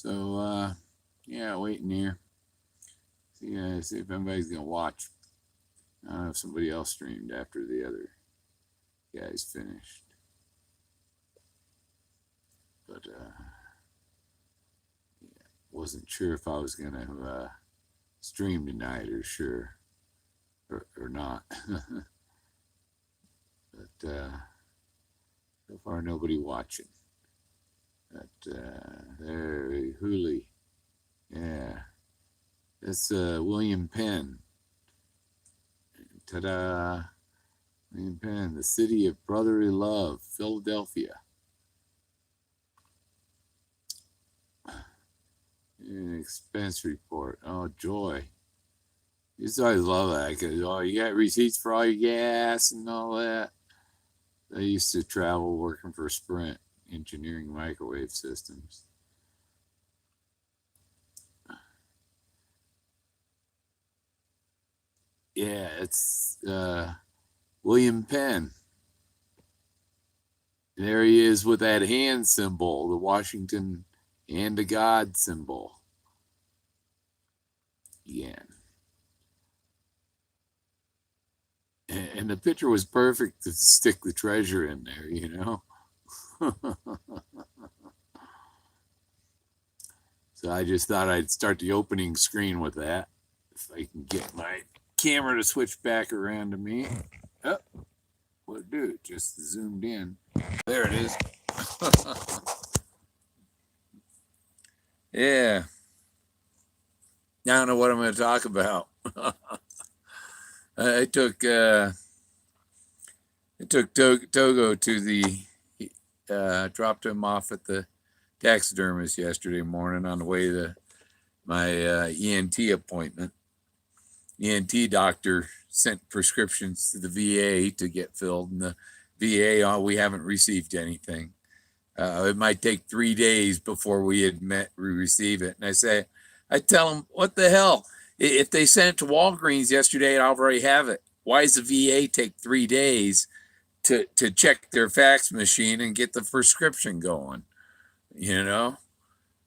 So, yeah, waiting here. See if anybody's going to watch. I don't know if somebody else streamed after the other guys finished. But, yeah, wasn't sure if I was going to stream tonight or not. But so far, nobody watching. But there, Hooley. Yeah. That's William Penn. Ta-da. William Penn, the city of brotherly love, Philadelphia. An expense report. Oh, joy. You just always love that because, you got receipts for all your gas and all that. I used to travel working for Sprint, engineering microwave systems. Yeah, it's William Penn. There he is with that hand symbol, the Washington hand of God symbol. Again. And the picture was perfect to stick the treasure in there, So I just thought I'd start the opening screen with that. If I can get my camera to switch back around to me. Oh, what'd it do? It just zoomed in. There it is. Yeah. I don't know what I'm going to talk about. I took Togo to the dropped him off at the taxidermist yesterday morning on the way to my ENT appointment. ENT doctor sent prescriptions to the VA to get filled, and the VA, we haven't received anything. It might take 3 days before we receive it. And I tell them, what the hell? If they sent it to Walgreens yesterday, I'd already have it. Why does the VA take 3 days to check their fax machine and get the prescription going? The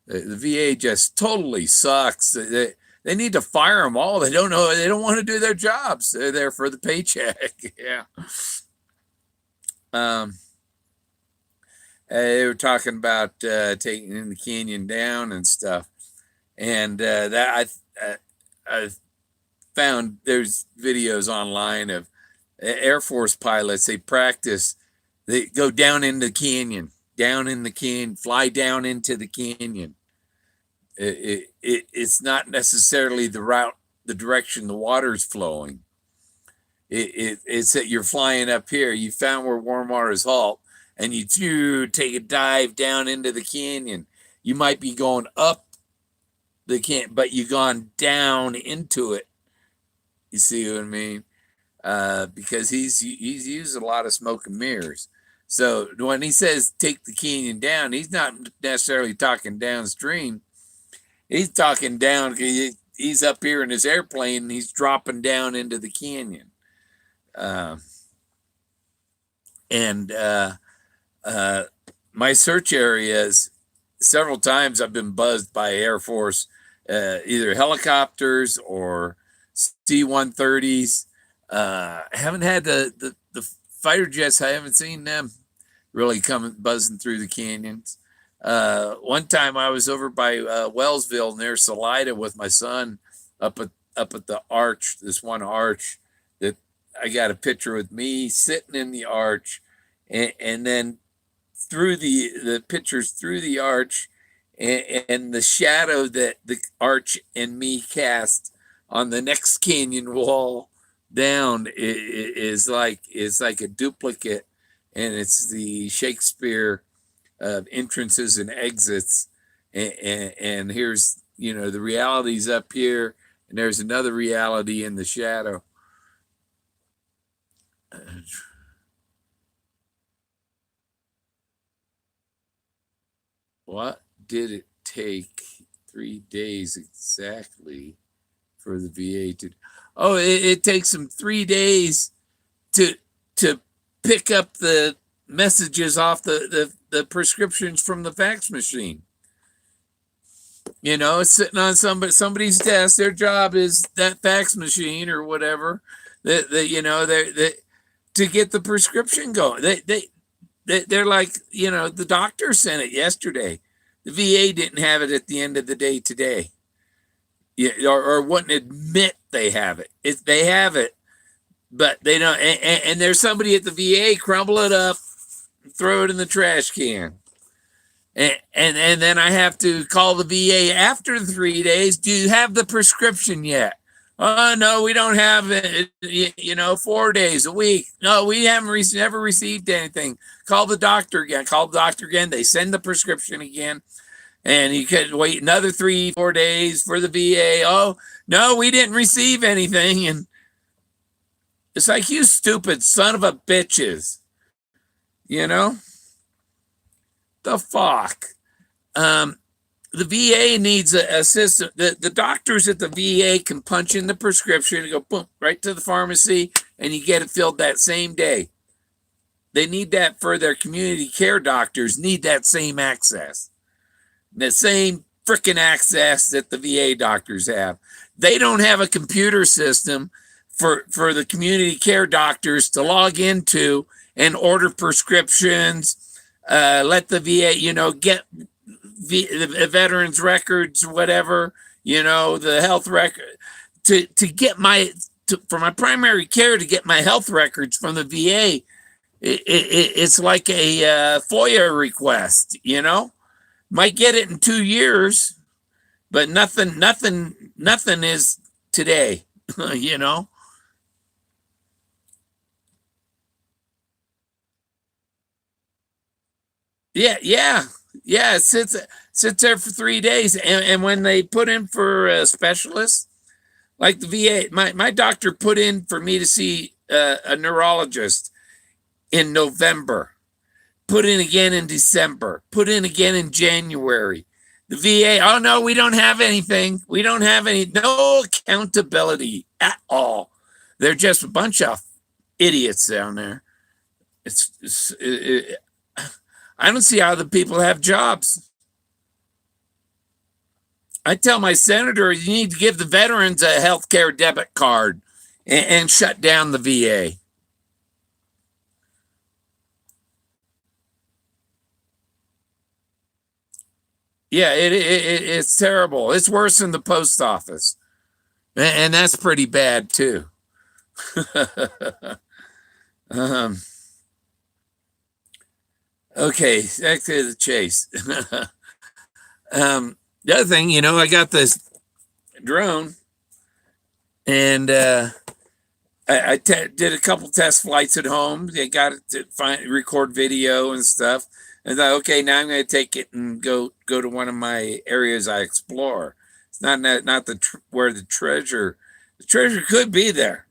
VA just totally sucks. They need to fire them all. They don't know. They don't want to do their jobs. They're there for the paycheck. Yeah. They were talking about taking the canyon down and stuff, and that I found there's videos online of Air Force pilots. They practice. They go down in the canyon, fly down into the canyon. It's not necessarily the direction the water's flowing. It's that you're flying up here. You found where warm waters halt, and you take a dive down into the canyon. You might be going up the canyon, but you've gone down into it. You see what I mean? Because he's used a lot of smoke and mirrors. So when he says take the canyon down, he's not necessarily talking downstream. He's talking down. He's up here in his airplane, and he's dropping down into the canyon. My search areas, several times I've been buzzed by Air Force, either helicopters or C-130s. I haven't had the fighter jets. I haven't seen them really buzzing through the canyons. One time I was over by Wellsville near Salida with my son up at the arch, this one arch that I got a picture with me sitting in the arch, and then through the pictures through the arch and the shadow that the arch and me cast on the next canyon wall down is like a duplicate, and it's the Shakespeare entrances and exits, and here's the reality's up here, and there's another reality in the shadow. What did it take 3 days exactly for the VA to? Oh, it takes them 3 days to pick up the messages off the prescriptions from the fax machine. It's sitting on somebody's desk. Their job is that fax machine or whatever. They to get the prescription going. They're like, the doctor sent it yesterday. The VA didn't have it at the end of the day today. Or wouldn't admit they have it. They have it, but they don't. And there's somebody at the VA crumble it up, throw it in the trash can. And then I have to call the VA after 3 days. Do you have the prescription yet? Oh, no, we don't have it. 4 days a week. No, we haven't never received anything. Call the doctor again. Call the doctor again. They send the prescription again. And you could wait another 3-4 days for the VA. Oh, no, we didn't receive anything. And it's like, you stupid son of a bitches. The fuck. The VA needs a system. The doctors at the VA can punch in the prescription and go boom right to the pharmacy, and you get it filled that same day. They need that for their community care doctors. Need that same access, the same freaking access that the VA doctors have. They don't have a computer system for the community care doctors to log into and order prescriptions. Let the VA, get the veterans records, whatever, the health record to get for my primary care, to get my health records from the VA. It's like a FOIA request, might get it in 2 years, but nothing is today, Yeah. It sits there for 3 days, and when they put in for a specialist, like the VA, my doctor put in for me to see a neurologist in November, put in again in December, put in again in January. The VA, oh no, we don't have anything. We don't have no accountability at all. They're just a bunch of idiots down there. I don't see how the people have jobs. I tell my senator, you need to give the veterans a health care debit card and shut down the VA. Yeah, it's terrible. It's worse than the post office. And that's pretty bad too. Okay, back to the chase. The other thing, I got this drone, and I did a couple test flights at home. They got it to record video and stuff. And I thought, okay, now I'm going to take it and go to one of my areas I explore. It's not where the treasure could be there,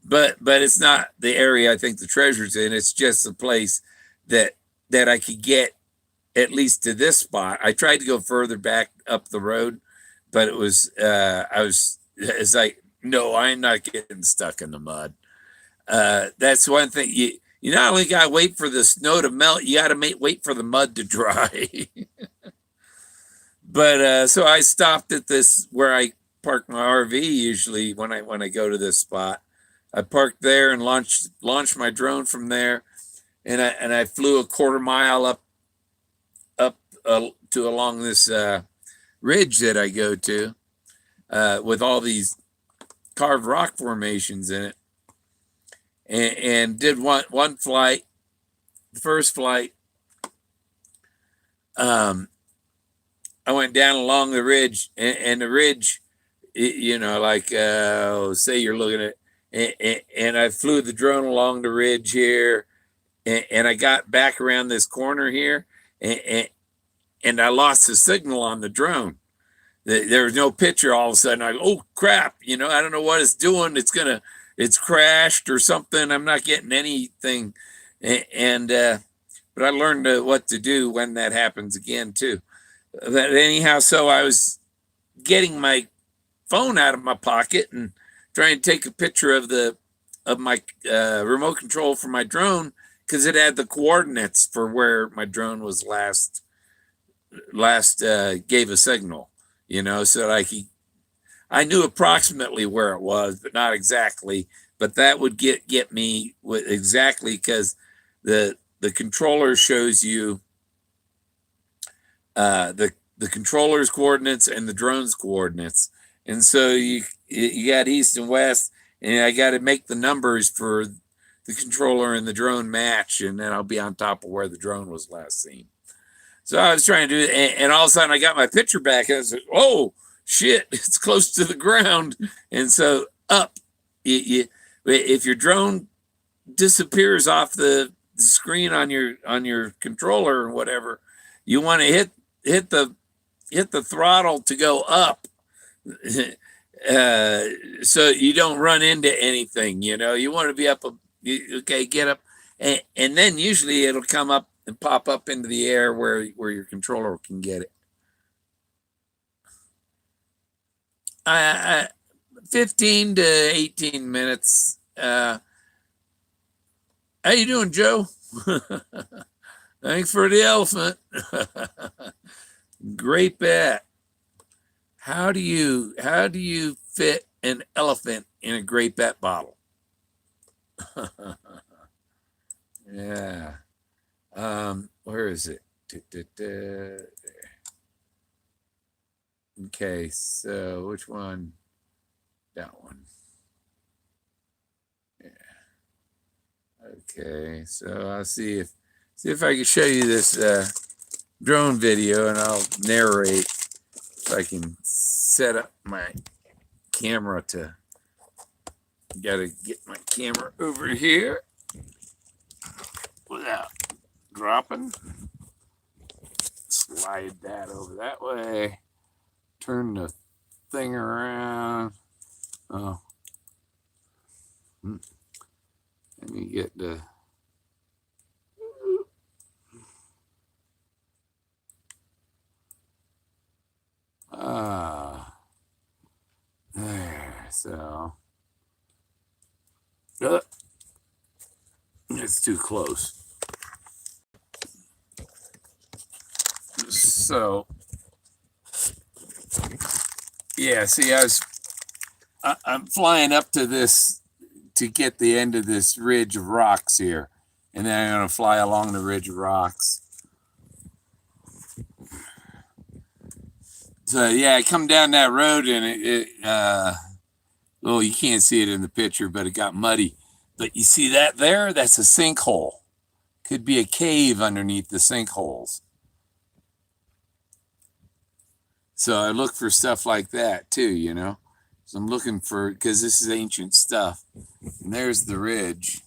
but it's not the area I think the treasure's in. It's just a place that I could get at least to this spot. I tried to go further back up the road, but it's like, no, I'm not getting stuck in the mud. That's one thing. You not only got to wait for the snow to melt, you got to wait for the mud to dry. But so I stopped at this where I park my RV usually when I go to this spot. I parked there and launched my drone from there, and I flew a quarter mile up to along this ridge that I go to with all these carved rock formations in it, and did one flight. The first flight, I went down along the ridge, and the ridge, like say you're looking at, and I flew the drone along the ridge here, and I got back around this corner here, and I lost the signal on the drone. There was no picture. All of a sudden, oh crap! I don't know what it's doing. It's crashed or something. I'm not getting anything, but I learned what to do when that happens again too. But anyhow, so I was getting my phone out of my pocket and trying to take a picture of my remote control for my drone, because it had the coordinates for where my drone was last gave a signal, so like I knew approximately where it was, but not exactly. But that would get me with exactly because the controller shows you the controller's coordinates and the drone's coordinates, and so you got east and west, and I got to make the numbers for the controller and the drone match, and then I'll be on top of where the drone was last seen. So I was trying to do it, and all of a sudden I got my picture back, and I said, "Oh shit, it's close to the ground." And so up, if your drone disappears off the screen on your controller or whatever, you want to hit the throttle to go up, so you don't run into anything. You want to be up. Okay, get up, and then usually it'll come up and pop up into the air where your controller can get it. 15 to 18 minutes. How you doing, Joe? Thanks for the elephant. Great bet. How do you fit an elephant in a great bet bottle? Yeah. Where is it? Okay, so which one? That one. Yeah. Okay, so I'll see if I can show you this drone video, and I'll narrate if I can set up my camera to. Gotta get my camera over here without dropping. Slide that over that way. Turn the thing around. Oh. Let me get the. There. So. It's too close. So. Yeah, see, I'm flying up to this to get the end of this ridge of rocks here, and then I'm going to fly along the ridge of rocks. So yeah, I come down that road, and well, you can't see it in the picture, but it got muddy. But you see that there? That's a sinkhole. Could be a cave underneath the sinkholes. So I look for stuff like that too, So I'm looking for, because this is ancient stuff. And there's the ridge.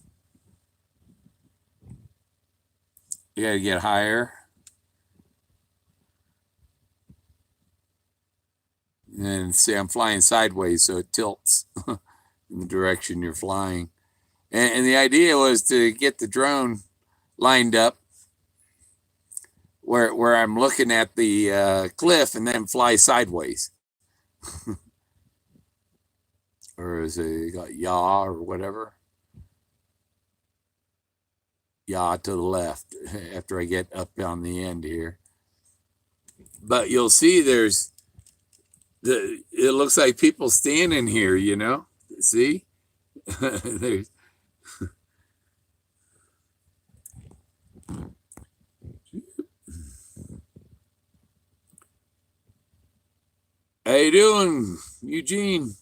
You got to get higher. And see, I'm flying sideways, so it tilts in the direction you're flying. And the idea was to get the drone lined up where I'm looking at the cliff and then fly sideways. Or is it got yaw or whatever? Yaw to the left after I get up on the end here. But you'll see it looks like people standing here, See? There's How you doing, Eugene?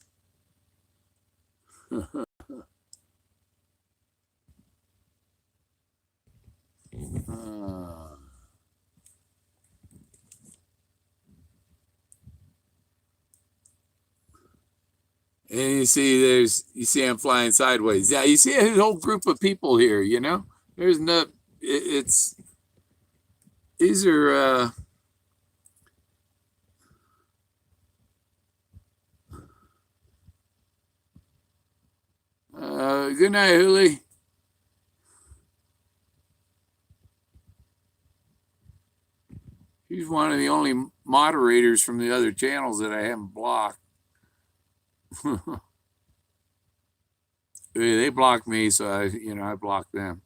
And you see I'm flying sideways. Yeah, you see a whole group of people here, There's no, these are, good night, Huli. She's one of the only moderators from the other channels that I haven't blocked. They blocked me, so I blocked them.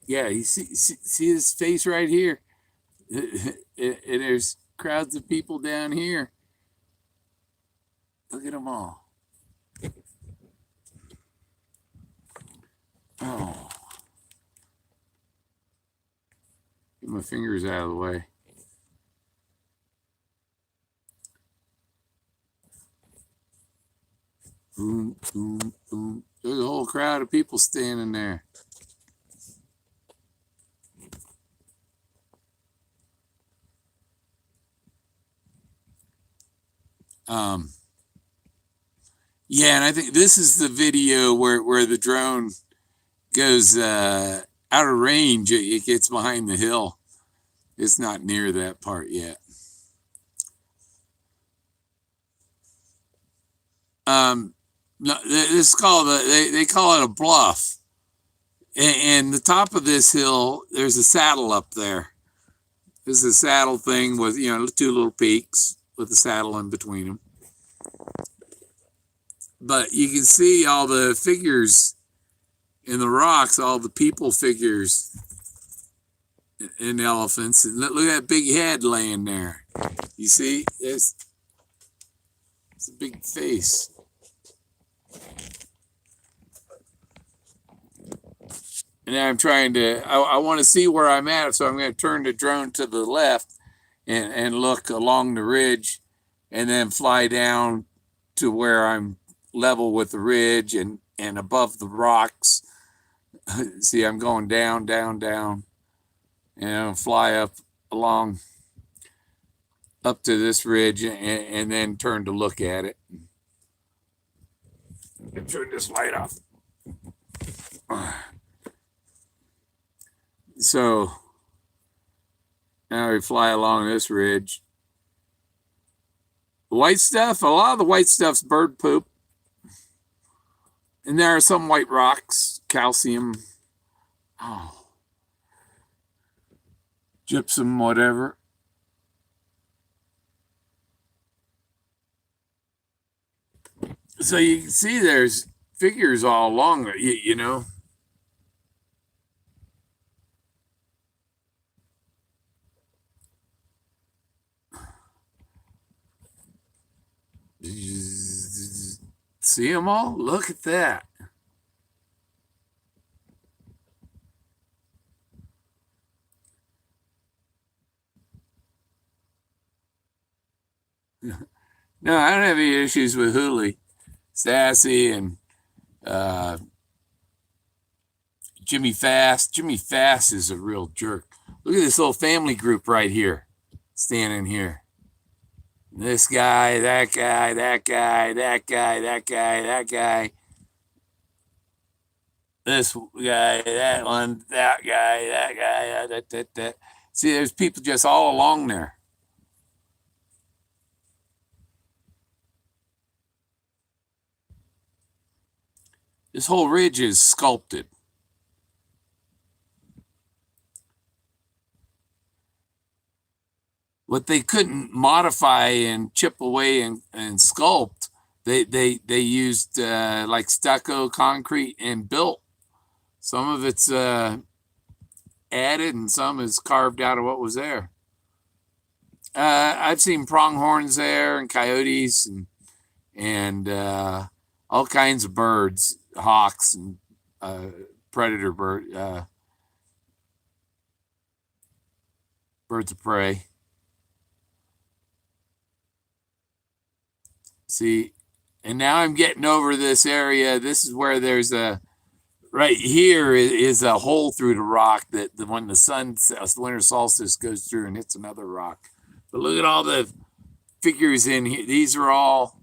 Yeah, you see his face right here. And there's crowds of people down here. Look at them all. Oh, get my fingers out of the way. Boom, boom, boom. There's a whole crowd of people standing there. Um, yeah, and I think this is the video where the drone goes out of range. It gets behind the hill. It's not near that part yet. No, this is called they call it a bluff. And the top of this hill, there's a saddle up there. There's a saddle thing with, you know, two little peaks with a saddle in between them. But you can see all the figures in the rocks, all the people figures and elephants. And look at that big head laying there. You see? It's a big face. And now I'm trying to, I want to see where I'm at, so I'm going to turn the drone to the left and look along the ridge and then fly down to where I'm level with the ridge and above the rocks. See, I'm going down, down, down, and I'll fly up along up to this ridge and then turn to look at it. And turn this light off. So now we fly along this ridge. The white stuff, a lot of the white stuff's bird poop. And there are some white rocks, calcium, gypsum, whatever. So you can see there's figures all along, you know. See them all? Look at that. No, I don't have any issues with Hooley, Sassy, and Jimmy Fast. Jimmy Fast is a real jerk. Look at this little family group right here, standing here. This guy, that guy, that guy, that guy, that guy, that guy. This guy, that one, that guy, that guy, that. See, there's people just all along there. This whole ridge is sculpted. What they couldn't modify and chip away and sculpt, they used like stucco, concrete, and built. Some of it's added and some is carved out of what was there. I've seen pronghorns there and coyotes and all kinds of birds, hawks and predator birds of prey. See, and now I'm getting over this area. This is where there's right here is a hole through the rock that when the winter solstice goes through and hits another rock. But look at all the figures in here. These are all,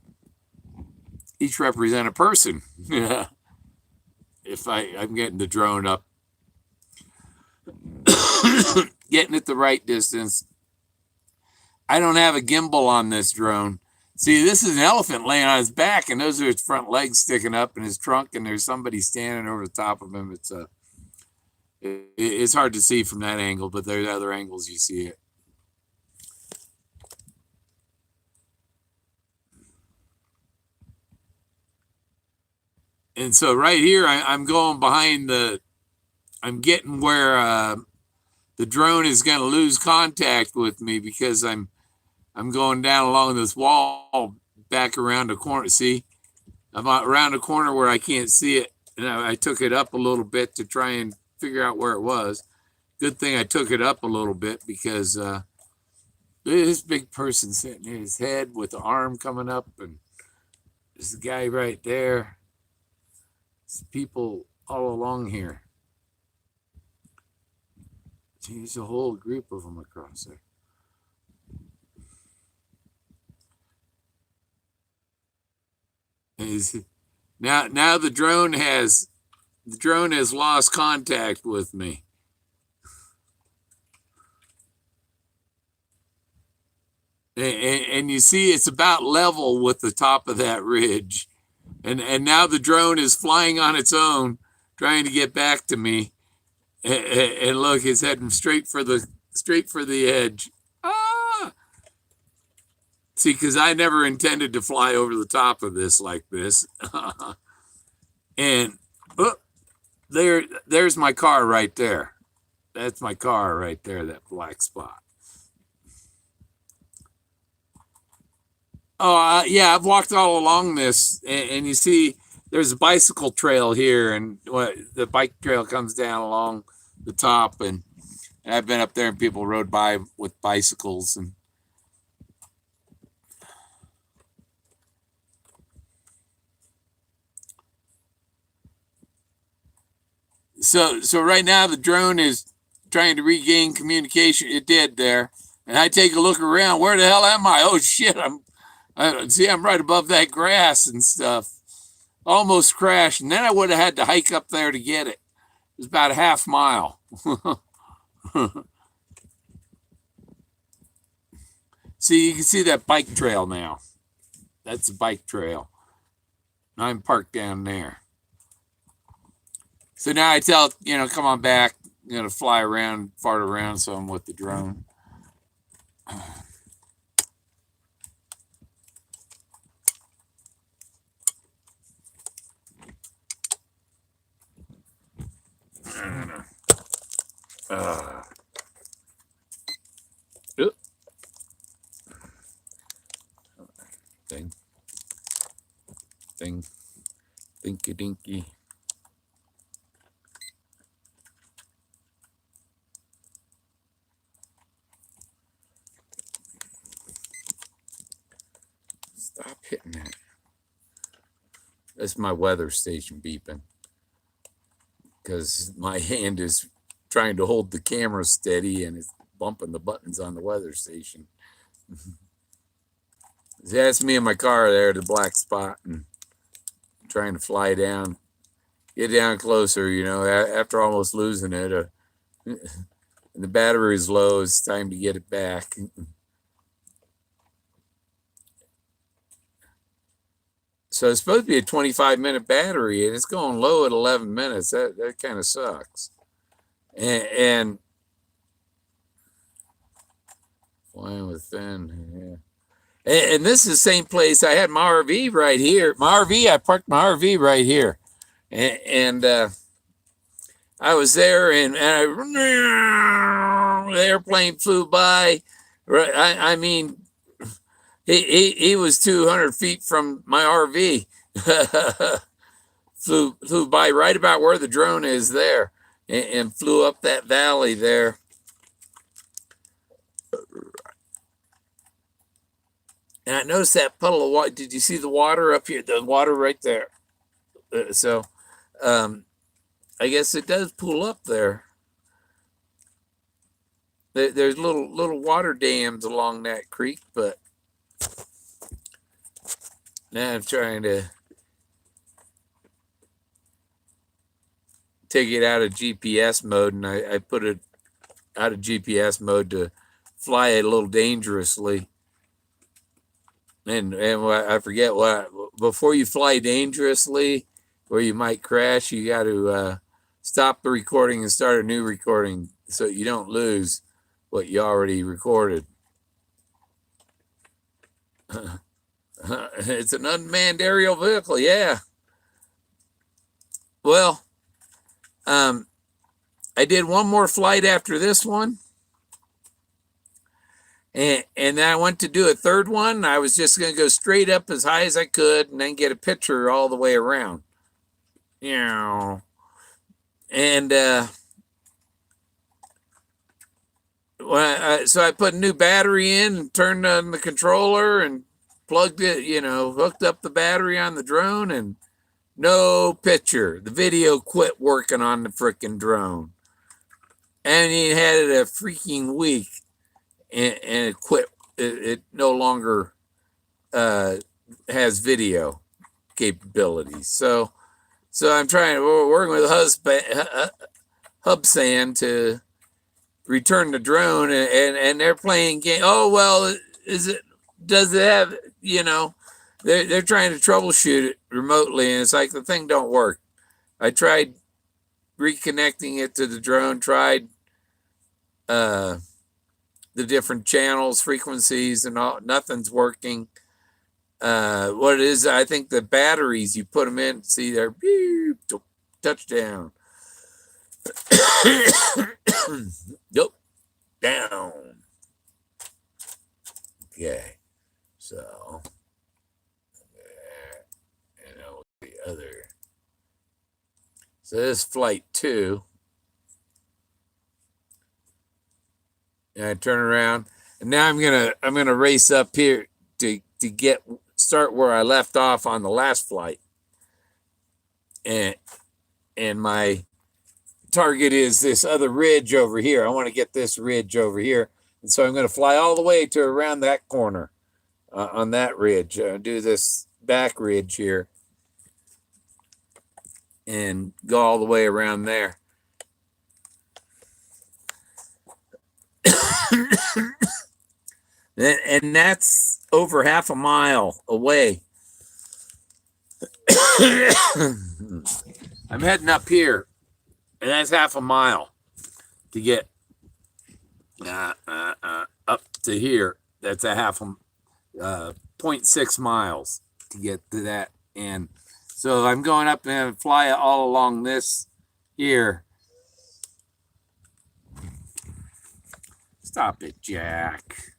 each represent a person. If I'm getting the drone up, getting it the right distance. I don't have a gimbal on this drone. See, this is an elephant laying on his back, and those are his front legs sticking up in his trunk, and there's somebody standing over the top of him. It's hard to see from that angle, but there's other angles you see it. And so right here, I'm going behind I'm getting where the drone is going to lose contact with me because I'm going down along this wall back around the corner. See, I'm around the corner where I can't see it, and I took it up a little bit to try and figure out where it was. Good thing I took it up a little bit because this big person sitting in his head with the arm coming up, and there's a guy right there. There's people all along here. There's a whole group of them across there. Now the drone has lost contact with me. And you see it's about level with the top of that ridge. And now the drone is flying on its own, trying to get back to me. And look, it's heading straight for the edge. Ah! See, because I never intended to fly over the top of this like this. And there's my car right there. That's my car right there, that black spot. Oh, yeah, I've walked all along this, and you see there's a bicycle trail here, and the bike trail comes down along the top, and I've been up there, and people rode by with bicycles. And so right now the drone is trying to regain communication. It did there, and I take a look around. Where the hell am I? Oh shit! I'm right above that grass and stuff. Almost crashed, and then I would have had to hike up there to get it. It was about a half mile. See, you can see that bike trail now. That's a bike trail. I'm parked down there. So now I tell, come on back. I'm going to fly around, fart around some with the drone. Thing. Dinky dinky. Stop hitting that. That's my weather station beeping. Because my hand is trying to hold the camera steady and it's bumping the buttons on the weather station. That's me in my car there, the black spot, and trying to fly down, get down closer, after almost losing it. And the battery is low, it's time to get it back. So it's supposed to be a 25-minute battery, and it's going low at 11 minutes. That kind of sucks. And flying with Fenn, yeah. And this is the same place I had my RV right here. I parked my RV right here. And I was there, and the airplane flew by. I mean, he was 200 feet from my RV. flew by right about where the drone is there, and flew up that valley there. And I noticed that puddle of water. Did you see the water up here? The water right there. So I guess it does pool up there. There's little water dams along that creek, but now I'm trying to take it out of GPS mode, and I put it out of GPS mode to fly it a little dangerously. And I forget what, before you fly dangerously, where you might crash, you got to stop the recording and start a new recording so you don't lose what you already recorded. It's an unmanned aerial vehicle, yeah. Well, I did one more flight after this one. And then I went to do a third one. I was just going to go straight up as high as I could and then get a picture all the way around. You know. And so I put a new battery in and turned on the controller and plugged it, hooked up the battery on the drone, and no picture. The video quit working on the freaking drone. And he had it a freaking week, and it quit. It no longer has video capabilities. So I'm working with Hubsan to return the drone, and they're playing game. Oh, well, does it have, they're trying to troubleshoot it remotely, and it's like the thing don't work. I tried reconnecting it to the drone, tried the different channels, frequencies, and all. Nothing's working. What it is, I think the batteries, you put them in, see there, beep, touchdown. Nope, down. Okay, so and the other. So this flight 2. And I turn around, and now I'm gonna race up here to start where I left off on the last flight. And my target is this other ridge over here. I want to get this ridge over here, and so I'm going to fly all the way to around that corner on that ridge. Do this back ridge here and go all the way around there. And that's over half a mile away. I'm heading up here, and that's half a mile to get up to here. That's a 0.6 miles to get to that end. So I'm going up and fly all along this here. Stop it, Jack.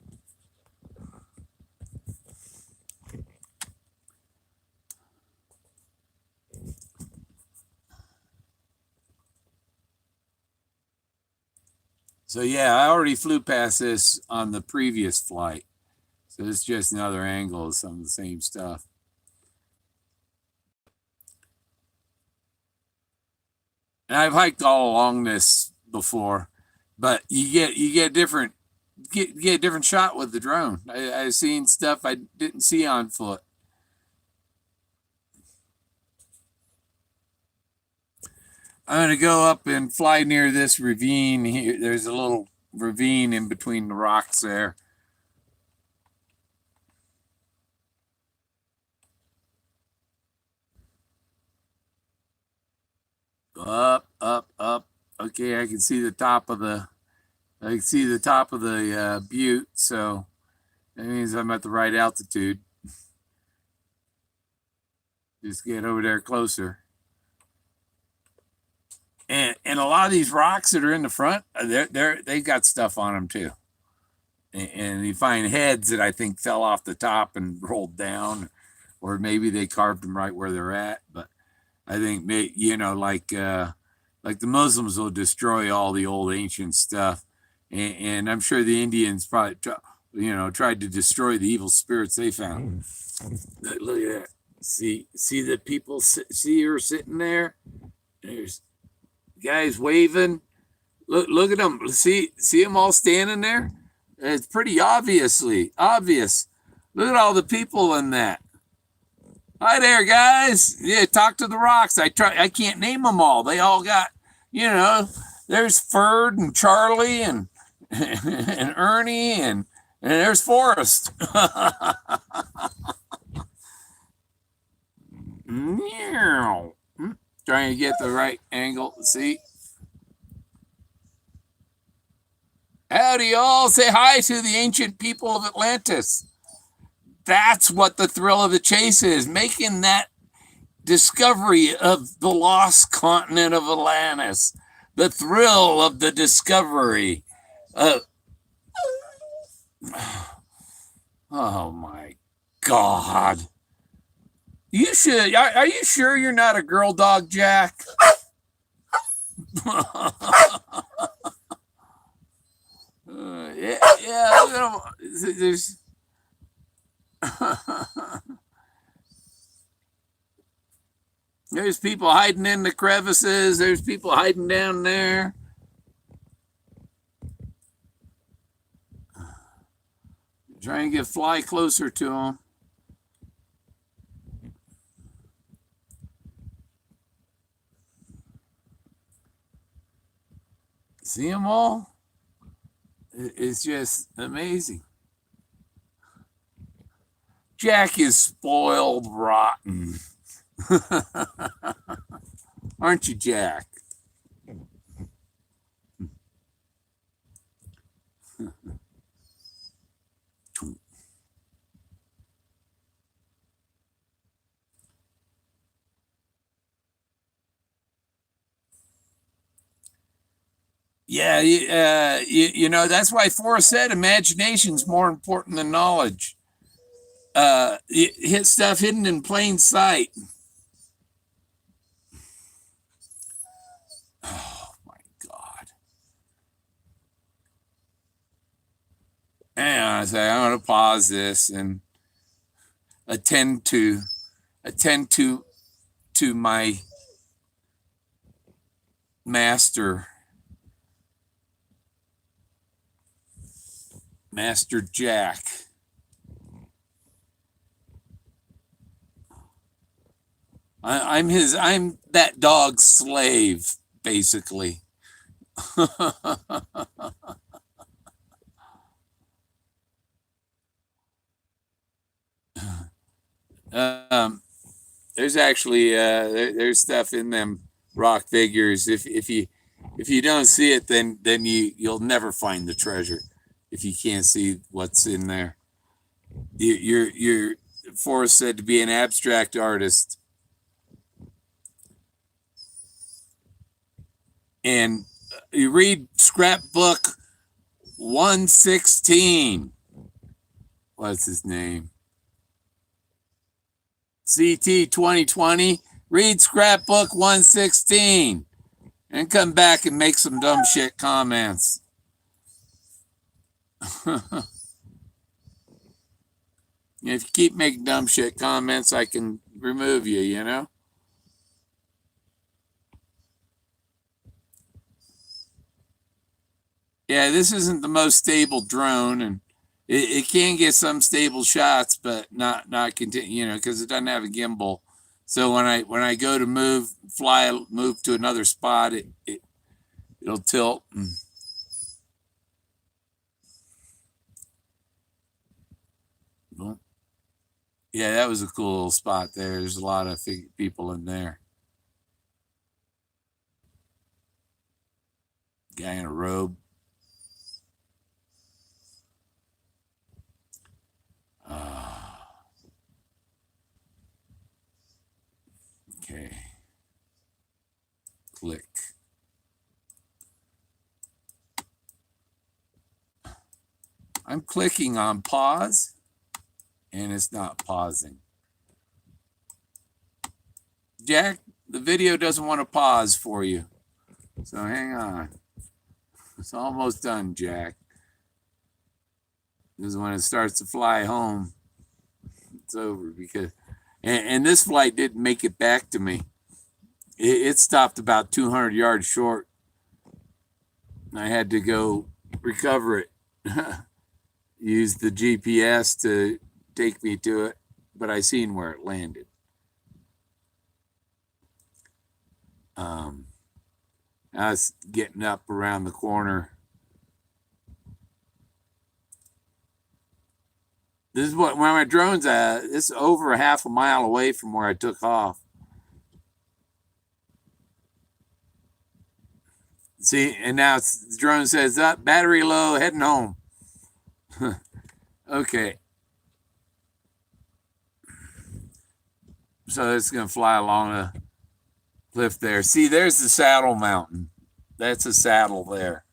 So yeah, I already flew past this on the previous flight. So it's just another angle of some of the same stuff. And I've hiked all along this before, but you get a different shot with the drone. I've seen stuff I didn't see on foot. I'm going to go up and fly near this ravine here. There's a little ravine in between the rocks there. Up, up, up. Okay, I can see the top of the butte, so that means I'm at the right altitude. Just get over there closer. And a lot of these rocks that are in the front, they've got stuff on them too. And you find heads that I think fell off the top and rolled down, or maybe they carved them right where they're at. But I think, like the Muslims will destroy all the old ancient stuff, and I'm sure the Indians probably tried to destroy the evil spirits they found. Look at that. See the people. See her sitting there. There's guys waving. Look at them. See them all standing there. It's pretty obvious. Look at all the people in that. Hi there, guys. Yeah, talk to the rocks. I can't name them all. They all got, there's Ferd and Charlie and and Ernie and there's Forrest. Trying to get the right angle. See? Howdy, y'all. Say hi to the ancient people of Atlantis. That's what the thrill of the chase is, making that discovery of the lost continent of Atlantis. The thrill of the discovery. Uh, oh my God. You should. Are you sure you're not a girl dog, Jack? Yeah, yeah. There's. There's people hiding in the crevices. There's people hiding down there. Try and fly closer to them. See them all? It's just amazing. Jack is spoiled rotten. Aren't you, Jack? Yeah, you know, that's why Forrest said imagination's more important than knowledge. Hit stuff hidden in plain sight. Oh my God. And I say I'm going to pause this and attend to my master Jack. I'm that dog's slave, basically. There's actually there's stuff in them rock figures. If you don't see it, then you'll never find the treasure. If you can't see what's in there, you're Forrest said to be an abstract artist, and you read scrapbook 116. What's his name? CT 2020. Read scrapbook 116 and come back and make some dumb shit comments. If you keep making dumb shit comments, I can remove you, you know? Yeah, this isn't the most stable drone, and it can get some stable shots, but not continue, you know, because it doesn't have a gimbal. So when I go to move to another spot, it'll tilt. Yeah, that was a cool little spot there. There's a lot of people in there. Guy in a robe. Okay. Click. I'm clicking on pause, and it's not pausing. Jack, the video doesn't want to pause for you. So hang on. It's almost done, Jack. This is when it starts to fly home. It's over because, and this flight didn't make it back to me. It stopped about 200 yards short. I had to go recover it. Use the GPS to take me to it, but I seen where it landed. I was getting up around the corner. This is where my drone's at. It's over half a mile away from where I took off. See, and now the drone says up, battery low, heading home. Okay. So it's going to fly along a cliff there. See, there's the Saddle Mountain. that's a saddle there.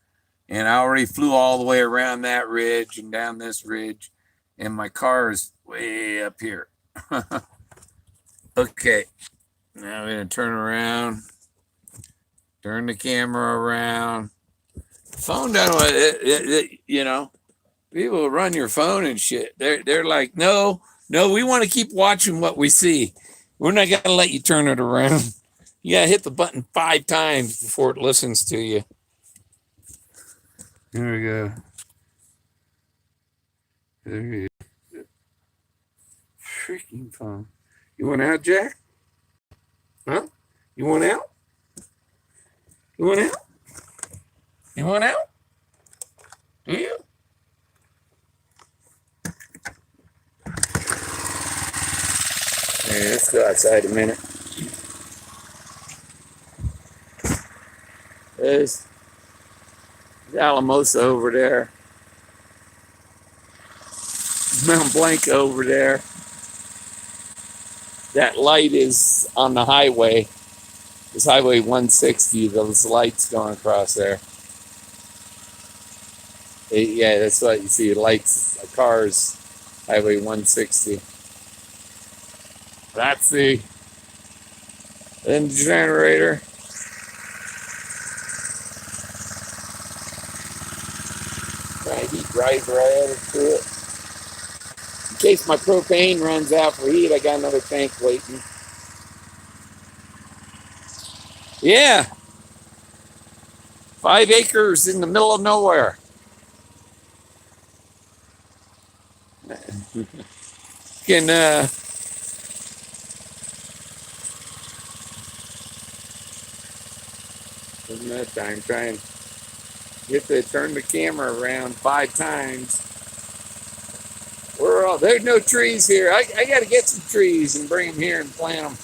And I already flew all the way around that ridge and down this ridge, and my car is way up here. Okay, now I'm gonna turn around, turn the camera around. Phone down with it, you know. People run your phone and shit. They're like, no, we want to keep watching what we see. We're not gonna let you turn it around. You gotta hit the button 5 times before it listens to you. There we go. There we go. Freaking phone. You want out, Jack? Huh? You want out? You want out? You want out? Yeah. Hey, let's go outside a minute. There's Alamosa over there. Mount Blanc over there. That light is on the highway. It's Highway 160. Those lights going across there. Yeah, that's what you see. Lights, cars, Highway 160. That's the engine generator. Heat right added to it. In case my propane runs out for heat, I got another tank waiting. Yeah. 5 acres in the middle of nowhere. Can in that time try and turn the camera around 5 times. There's no trees here. I got to get some trees and bring them here and plant them.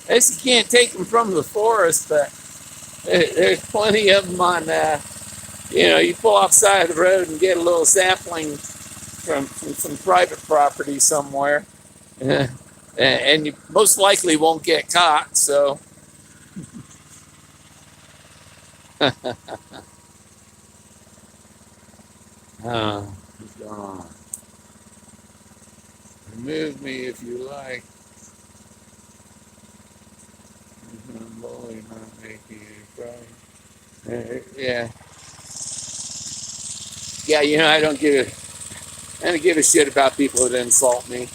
I guess you can't take them from the forest, but there's plenty of them on. You pull off the side of the road and get a little sapling from some private property somewhere, and you most likely won't get caught. So. What's going on? Remove me if you like. I'm really not making any problem. Yeah. Yeah, I don't give a shit about people that insult me.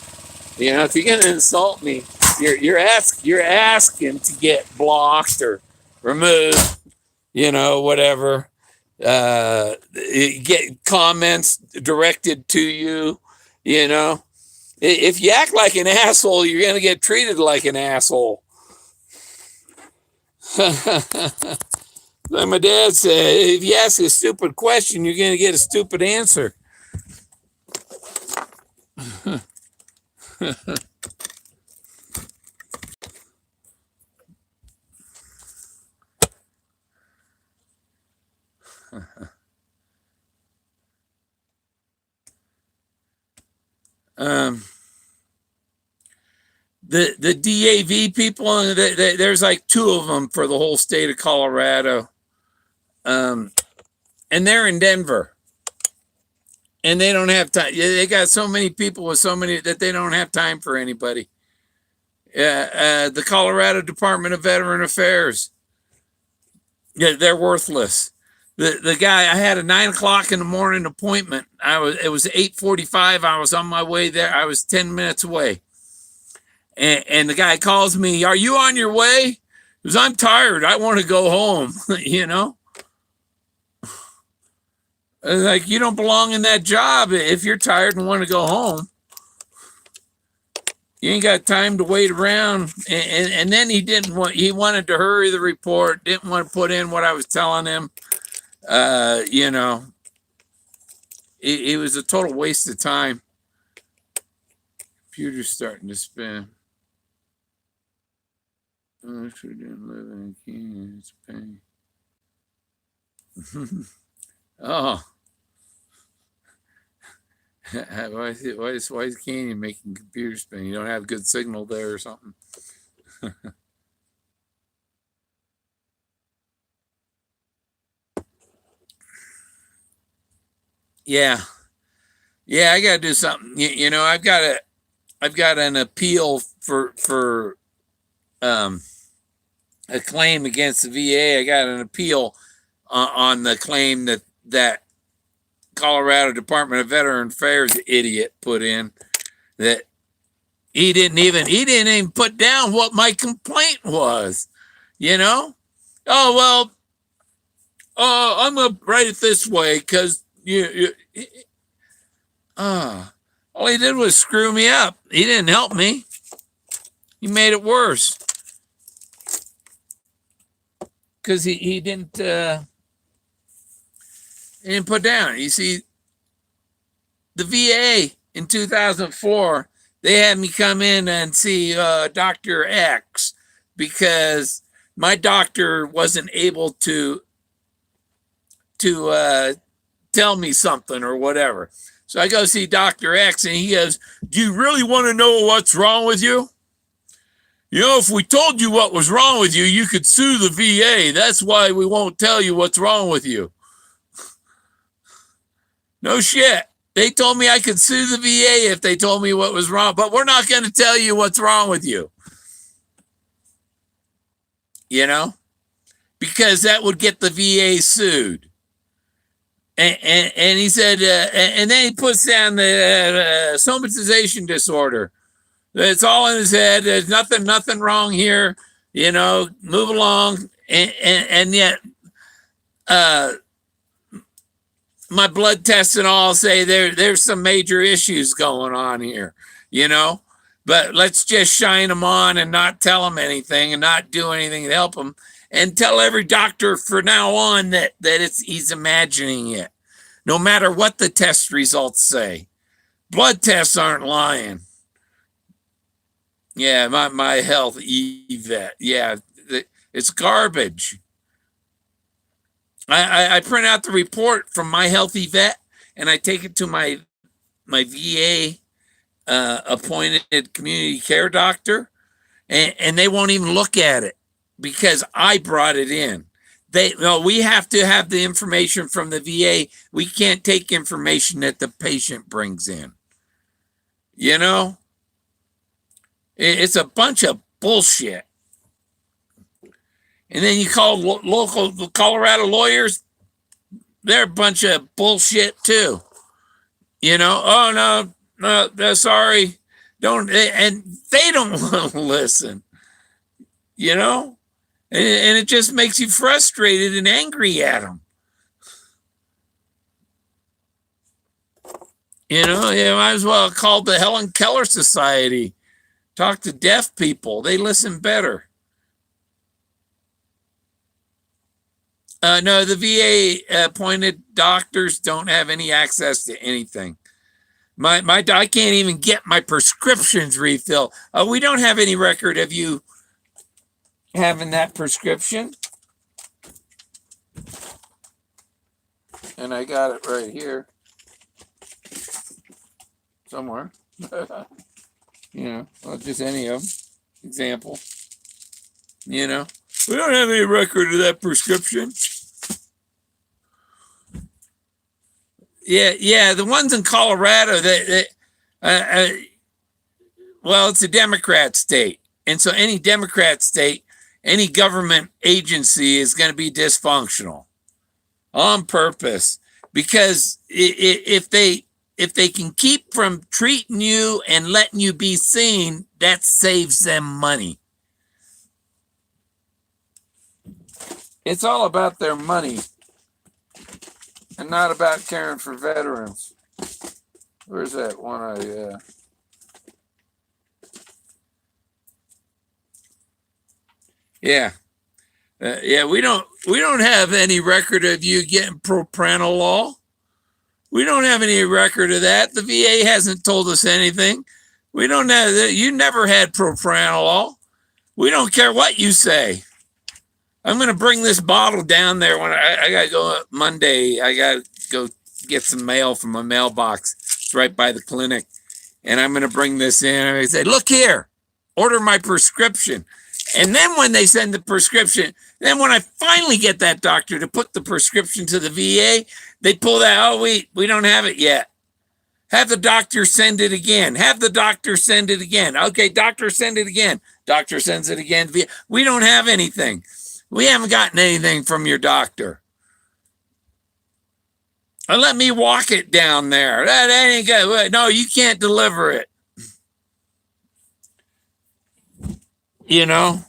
If you're gonna insult me, you're asking to get blocked or removed. Whatever. Get comments directed to you. If you act like an asshole, you're gonna get treated like an asshole. Like my dad said, if you ask a stupid question, you're gonna get a stupid answer. The DAV people, there's like 2 of them for the whole state of Colorado, and they're in Denver, and they don't have time. They got so many people with so many that they don't have time for anybody. The Colorado Department of Veteran Affairs, they're worthless. The guy, I had a 9 o'clock in the morning appointment. It was 8:45. I was on my way there. I was 10 minutes away. And the guy calls me, "Are you on your way?" Because I'm tired. I want to go home. Like, you don't belong in that job if you're tired and want to go home. You ain't got time to wait around. And then he wanted to hurry the report, didn't want to put in what I was telling him. It was a total waste of time. Computer's starting to spin. Oh, we didn't live in Kenya. It's a pain. Oh. Why is Canyon making computer spin? You don't have good signal there or something? Yeah, yeah, I got to do something. I've got an appeal for um, a claim against the VA. I got an appeal on the claim that Colorado Department of Veteran Affairs idiot put in, that he didn't even put down what my complaint was. You know? Oh well, I'm gonna write it this way because all he did was screw me up. He didn't help me. He made it worse because he didn't put down. You see, the VA in 2004, they had me come in and see Dr. X because my doctor wasn't able to tell me something or whatever. So I go see Dr. X and he goes, "Do you really want to know what's wrong with you? You know, if we told you what was wrong with you, you could sue the VA. That's why we won't tell you what's wrong with you." No shit. They told me I could sue the VA if they told me what was wrong, but we're not going to tell you what's wrong with you. You know? Because that would get the VA sued. And he said, and then he puts down the somatization disorder. It's all in his head. There's nothing wrong here. You know, move along. And yet, my blood tests and all say there's some major issues going on here, you know, but let's just shine them on and not tell them anything and not do anything to help them, and tell every doctor from now on that he's imagining it, no matter what the test results say. Blood tests aren't lying. Yeah, my health eVet. Yeah, it's garbage. I print out the report from my Healthy Vet and I take it to my VA appointed community care doctor, and they won't even look at it because I brought it in. We have to have the information from the VA. We can't take information that the patient brings in. You know, it's a bunch of bullshit. And then you call local Colorado lawyers, they're a bunch of bullshit too. You know, oh no, sorry, don't, and they don't want to listen. You know, and it just makes you frustrated and angry at them. You know, you might as well call the Helen Keller Society. Talk to deaf people; they listen better. No, the VA appointed doctors don't have any access to anything. I can't even get my prescriptions refilled. We don't have any record of you having that prescription. And I got it right here somewhere. You know, well, just any of them. Example. You know, we don't have any record of that prescription. Yeah, the ones in Colorado, well, it's a Democrat state. And so any Democrat state, any government agency is going to be dysfunctional on purpose, because if they can keep from treating you and letting you be seen, that saves them money. It's all about their money and not about caring for veterans. Where's that one? Yeah, we don't have any record of you getting propranolol. We don't have any record of that. The VA hasn't told us anything. We don't have that. You never had propranolol. We don't care what you say. I'm going to bring this bottle down there when I got to go Monday. I got to go get some mail from my mailbox. Forrest right by the clinic. And I'm going to bring this in. And I say, look here, order my prescription. And then when they send the prescription, then when I finally get that doctor to put the prescription to the VA, they pull that, oh, we don't have it yet. Have the doctor send it again. Have the doctor send it again. Okay, doctor, send it again. Doctor sends it again. We don't have anything. We haven't gotten anything from your doctor. Let me walk it down there. That ain't good. No, you can't deliver it. You know?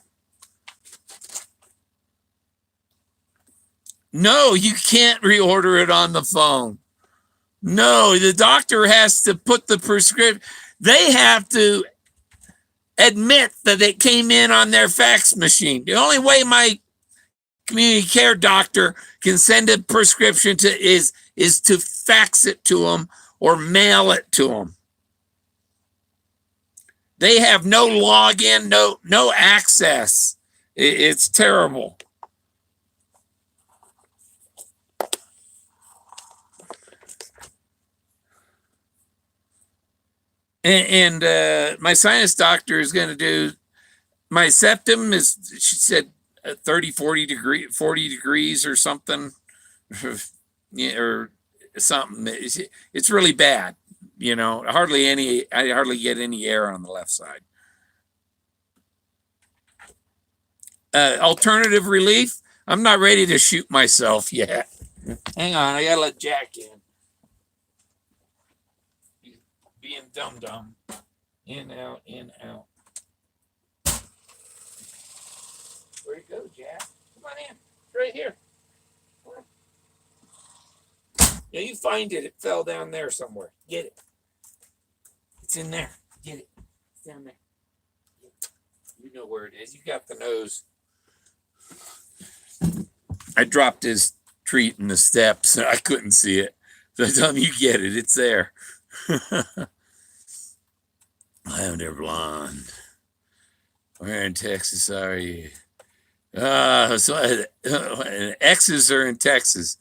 No, you can't reorder it on the phone. No, the doctor has to put the prescription. They have to admit that it came in on their fax machine. The only way my community care doctor can send a prescription to is to fax it to them or mail it to them. They have no login, no access. It's terrible. And my sinus doctor is going to do my septum is, she said, 40 degrees or something, or something. It's really bad. You know, I hardly get any air on the left side. Alternative relief. I'm not ready to shoot myself yet. Hang on, I gotta let Jack in. He's being dumb. In, out, in, out. Where'd it go, Jack? Come on in. It's right here. Yeah, you find it. It fell down there somewhere. Get it. It's in there. Get it. It's down there. You know where it is. You got the nose. I dropped his treat in the steps. I couldn't see it. So I told him, you get it. It's there. Lavender blonde. Where in Texas are you? So X's are in Texas.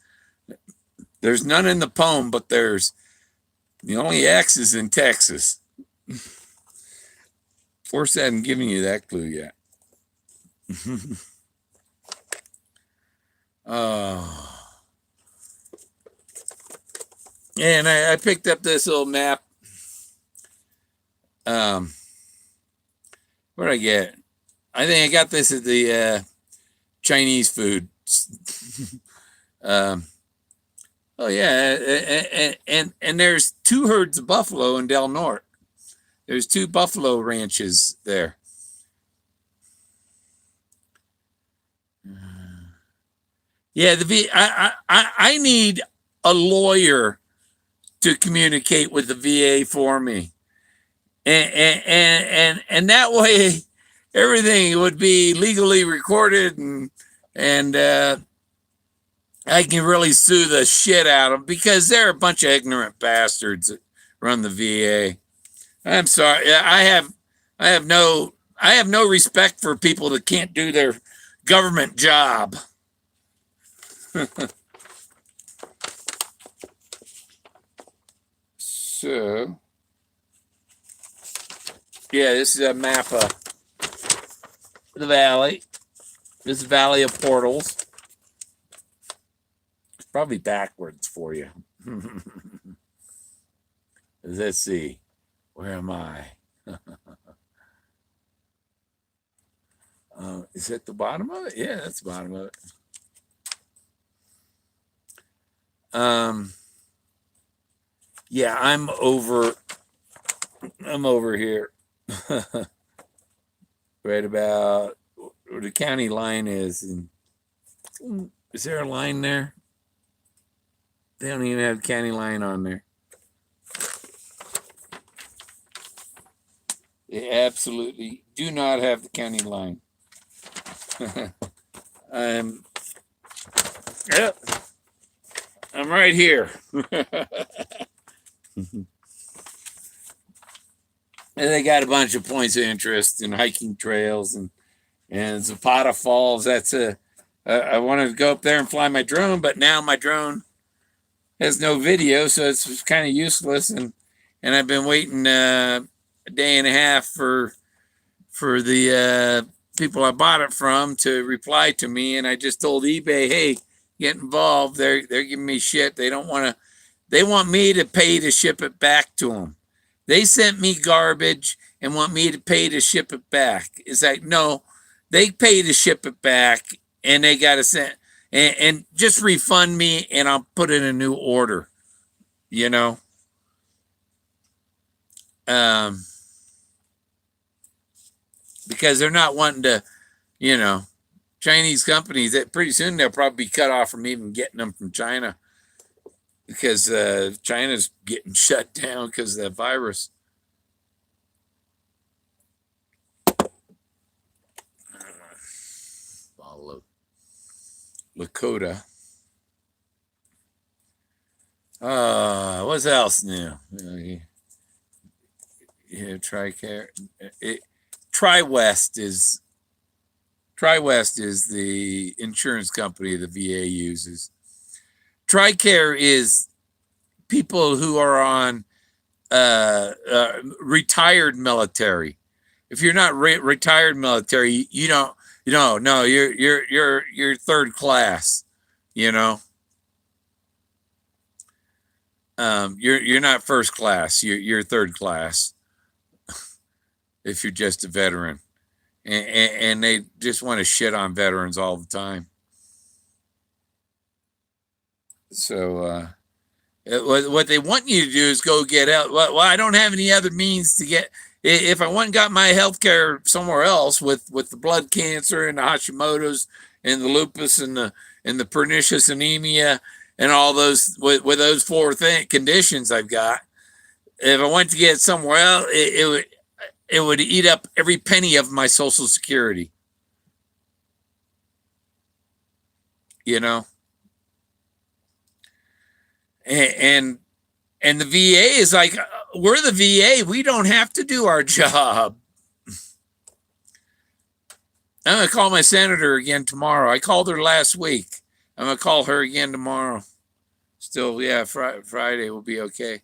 There's none in the poem, but there's the only X is in Texas. Forrest hasn't given you that clue yet. Oh. And I picked up this little map. What did I get? I think I got this at the Chinese food. Oh yeah, and there's 2 herds of buffalo in Del Norte. There's 2 buffalo ranches there. Yeah, I need a lawyer to communicate with the VA for me, and that way everything would be legally recorded, and I can really sue the shit out of them because they're a bunch of ignorant bastards that run the VA. I'm sorry. I have no respect for people that can't do their government job. So, yeah, this is a map of the valley. This is Valley of Portals. It's probably backwards for you. Let's see. Where am I? Is that the bottom of it? Yeah, that's the bottom of it. Yeah, I'm over here. Right about where the county line is. And is there a line there? They don't even have county line on there. They absolutely do not have the county line. Yep. I'm right here. And they got a bunch of points of interest in hiking trails and Zapata Falls. That's I wanted to go up there and fly my drone, but now my drone has no video, so it's kind of useless. And and I've been waiting a day and a half for the people I bought it from to reply to me, and I just told eBay, hey, get involved. They're giving me shit. They don't want to. They want me to pay to ship it back to them. They sent me garbage and want me to pay to ship it back. It's like, no, they pay to ship it back, and they got to send and just refund me, and I'll put in a new order. You know, um, because they're not wanting to, you know, Chinese companies that pretty soon they'll probably be cut off from even getting them from China because China's getting shut down because of that virus. Lakota. What's else new? TriCare. TriWest is the insurance company the VA uses. TriCare is people who are on retired military. If you're not retired military, you don't. No, you're third class. You know, you're not first class. You're third class if you're just a veteran, and they just want to shit on veterans all the time. So what they want you to do is go get out. Well, I don't have any other means to get. If I went and got my health care somewhere else with the blood cancer and the Hashimoto's and the lupus and the pernicious anemia and all those with those four conditions I've got, if I went to get it somewhere else, it would eat up every penny of my Social Security. You know, and the VA is like, we're the VA. We don't have to do our job. I'm going to call my senator again tomorrow. I called her last week. I'm going to call her again tomorrow. Still, yeah, Friday will be okay.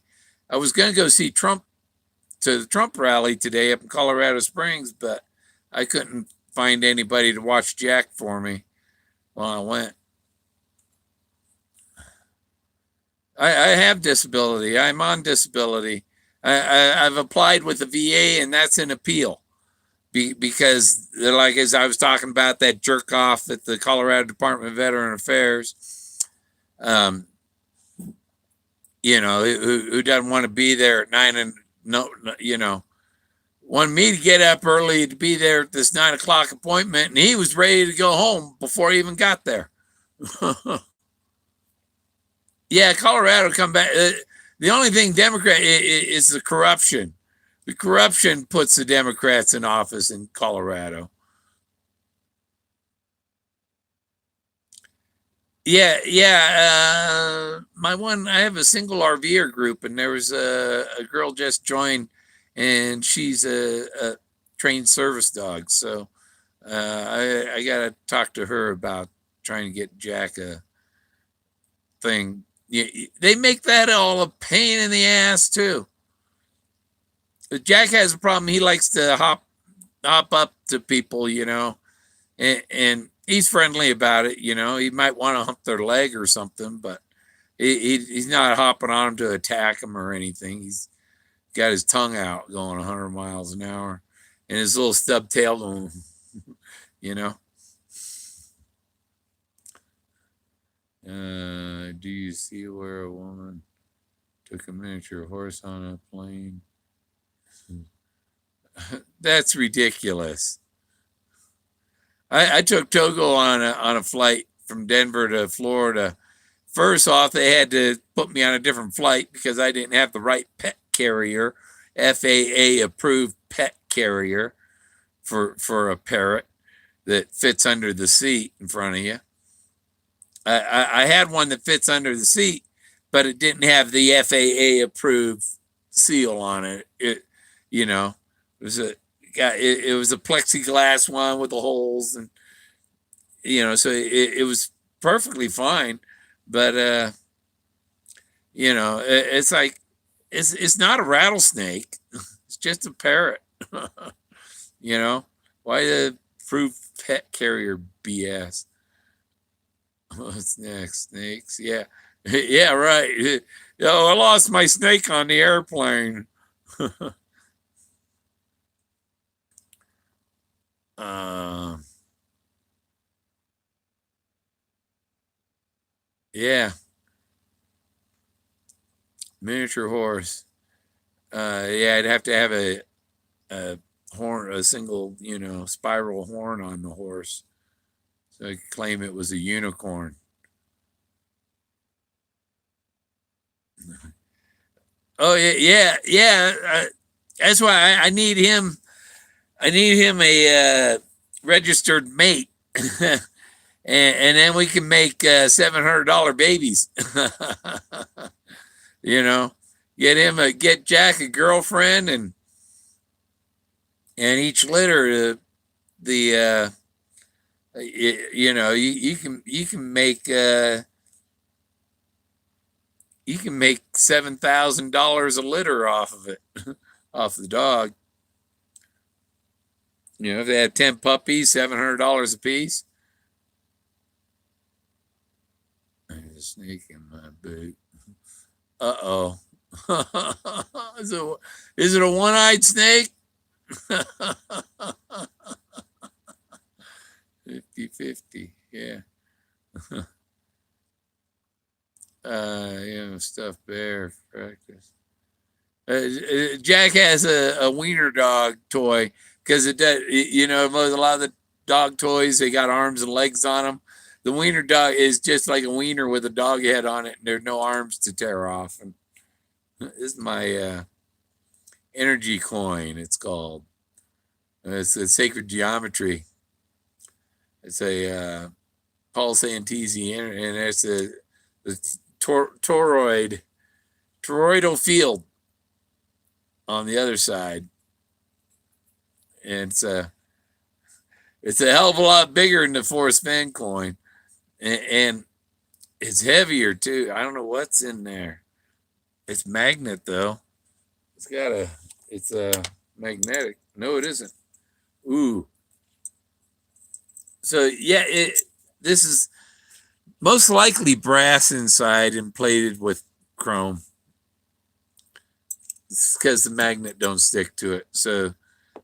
I was going to go see Trump to the Trump rally today up in Colorado Springs, but I couldn't find anybody to watch Jack for me while I went. I have disability. I'm on disability. I've applied with the VA, and that's an appeal because, like as I was talking about that jerk off at the Colorado Department of Veteran Affairs, you know, who doesn't want to be there at 9 and no, you know, wanted me to get up early to be there at this 9 o'clock appointment, and he was ready to go home before he even got there. Yeah, Colorado come back. The only thing Democrat is the corruption. The corruption puts the Democrats in office in Colorado. Yeah. I have a single RVer group, and there was a girl just joined, and she's a trained service dog. So I got to talk to her about trying to get Jack a thing. They make that all a pain in the ass too. Jack has a problem. He likes to hop up to people, you know, and he's friendly about it. You know, he might want to hump their leg or something, but he's not hopping on them to attack them or anything. He's got his tongue out going 100 miles an hour and his little stub tail going, you know. Do you see where a woman took a miniature horse on a plane? That's ridiculous. I took Togo on a flight from Denver to Florida. First off, they had to put me on a different flight because I didn't have the right pet carrier, FAA approved pet carrier for a parrot that fits under the seat in front of you. I had one that fits under the seat, but it didn't have the FAA approved seal on it. You know, it was a plexiglass one with the holes, and you know, so it was perfectly fine. But you know, it's like it's not a rattlesnake. It's just a parrot. You know, why the fruit pet carrier BS? What's next? Snakes? Yeah, yeah, right. Oh, I lost my snake on the airplane. um, yeah, miniature horse. Yeah, I'd have to have a horn, a single, spiral horn on the horse, so I could claim it was a unicorn. Oh yeah, yeah, yeah. That's why I need him. I need him a registered mate, and then we can make $700 babies. you know, get Jack a girlfriend, and each litter the you can make $7,000 a litter off of it, off the dog. If they have 10 puppies, $700 a piece. There's a snake in my boot. Uh oh. Is it a one-eyed snake? 50-50. Yeah. Stuffed bear practice. Jack has a wiener dog toy because it does. A lot of the dog toys, they got arms and legs on them. The wiener dog is just like a wiener with a dog head on it, and there's no arms to tear off. And this is my energy coin. It's called. It's a sacred geometry. It's a Paul Santisi, and it's a toroidal field on the other side, and it's a hell of a lot bigger than the Forrest Fenn coin, and it's heavier too. I don't know what's in there. It's magnet though. It's magnetic. No, it isn't. Ooh. So yeah, this is most likely brass inside and plated with chrome. It's because the magnet don't stick to it. So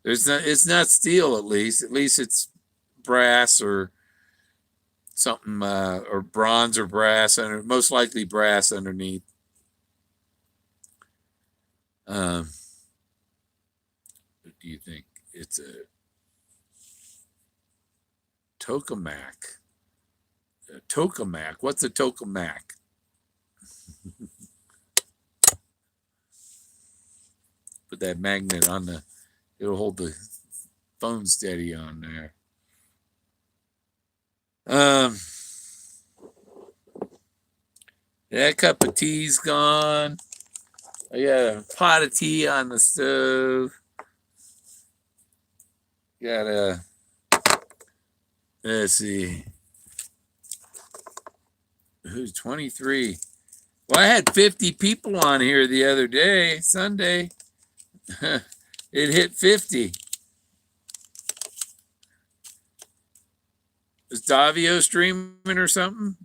it's not steel at least. At least it's brass or something, or bronze or brass, and most likely brass underneath. What do you think? It's a tokamak. A tokamak. What's a tokamak? Put that magnet on it'll hold the phone steady on there. That cup of tea's gone. I got a pot of tea on the stove. Let's see. Who's 23? Well, I had 50 people on here the other day, Sunday. It hit 50. Is Davio streaming or something?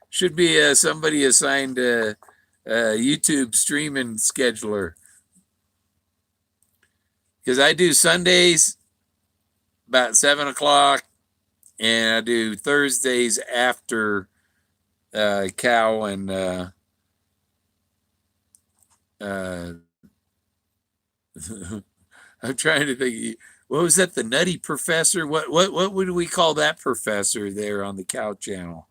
Should be somebody assigned a YouTube streaming scheduler. Because I do Sundays about 7 o'clock, and I do Thursdays after Cow and I'm trying to think. What was that? The Nutty Professor? What would we call that professor there on the Cow channel?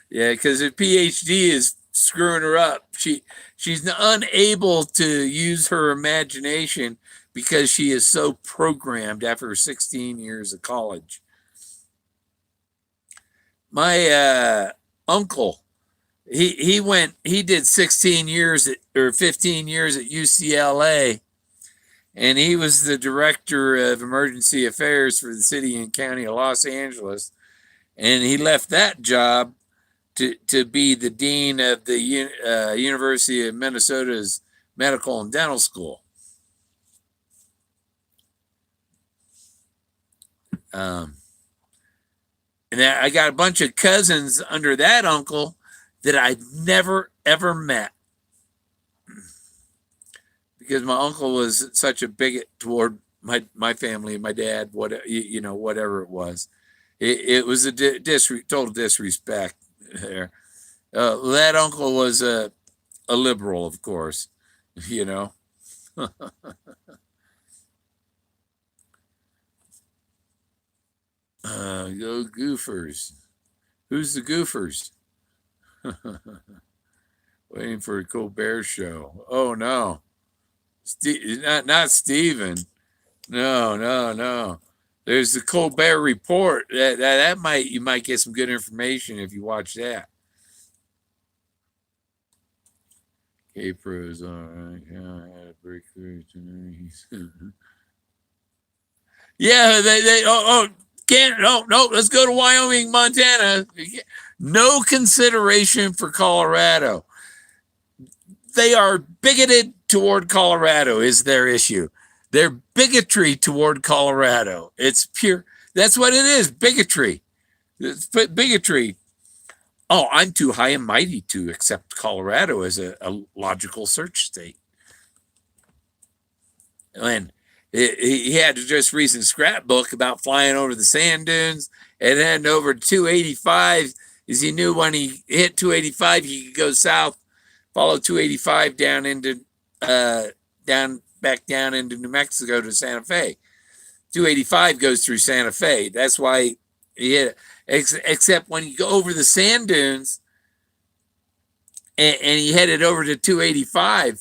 Yeah, because her PhD is screwing her up. She's unable to use her imagination because she is so programmed after 16 years of college. My uncle, he did 16 years or 15 years at UCLA, and he was the director of emergency affairs for the city and county of Los Angeles. and he left that job to be the dean of the University of Minnesota's Medical and Dental School. And I got a bunch of cousins under that uncle that I'd never ever met, because my uncle was such a bigot toward my family, my dad, whatever it was. It was a total disrespect there. That uncle was a liberal, of course, you know. Go Goofers. Who's the Goofers? Waiting for a Colbert show. Oh no, not Steven. No. There's the Colbert Report. You might get some good information if you watch that. K-Pro's all right. Yeah, I had a breakthrough tonight. Yeah, they can't no. Let's go to Wyoming, Montana. No consideration for Colorado. They are bigoted toward Colorado is their issue. Their bigotry toward Colorado. It's pure. That's what it is. Bigotry. It's bigotry. Oh, I'm too high and mighty to accept Colorado as a logical search state. And he had to just recent scrapbook about flying over the sand dunes and heading over 285, as he knew when he hit 285 he could go south, follow 285 down into back down into New Mexico to Santa Fe. 285 goes through Santa Fe. That's why he hit it. Except when you go over the sand dunes and he headed over to 285,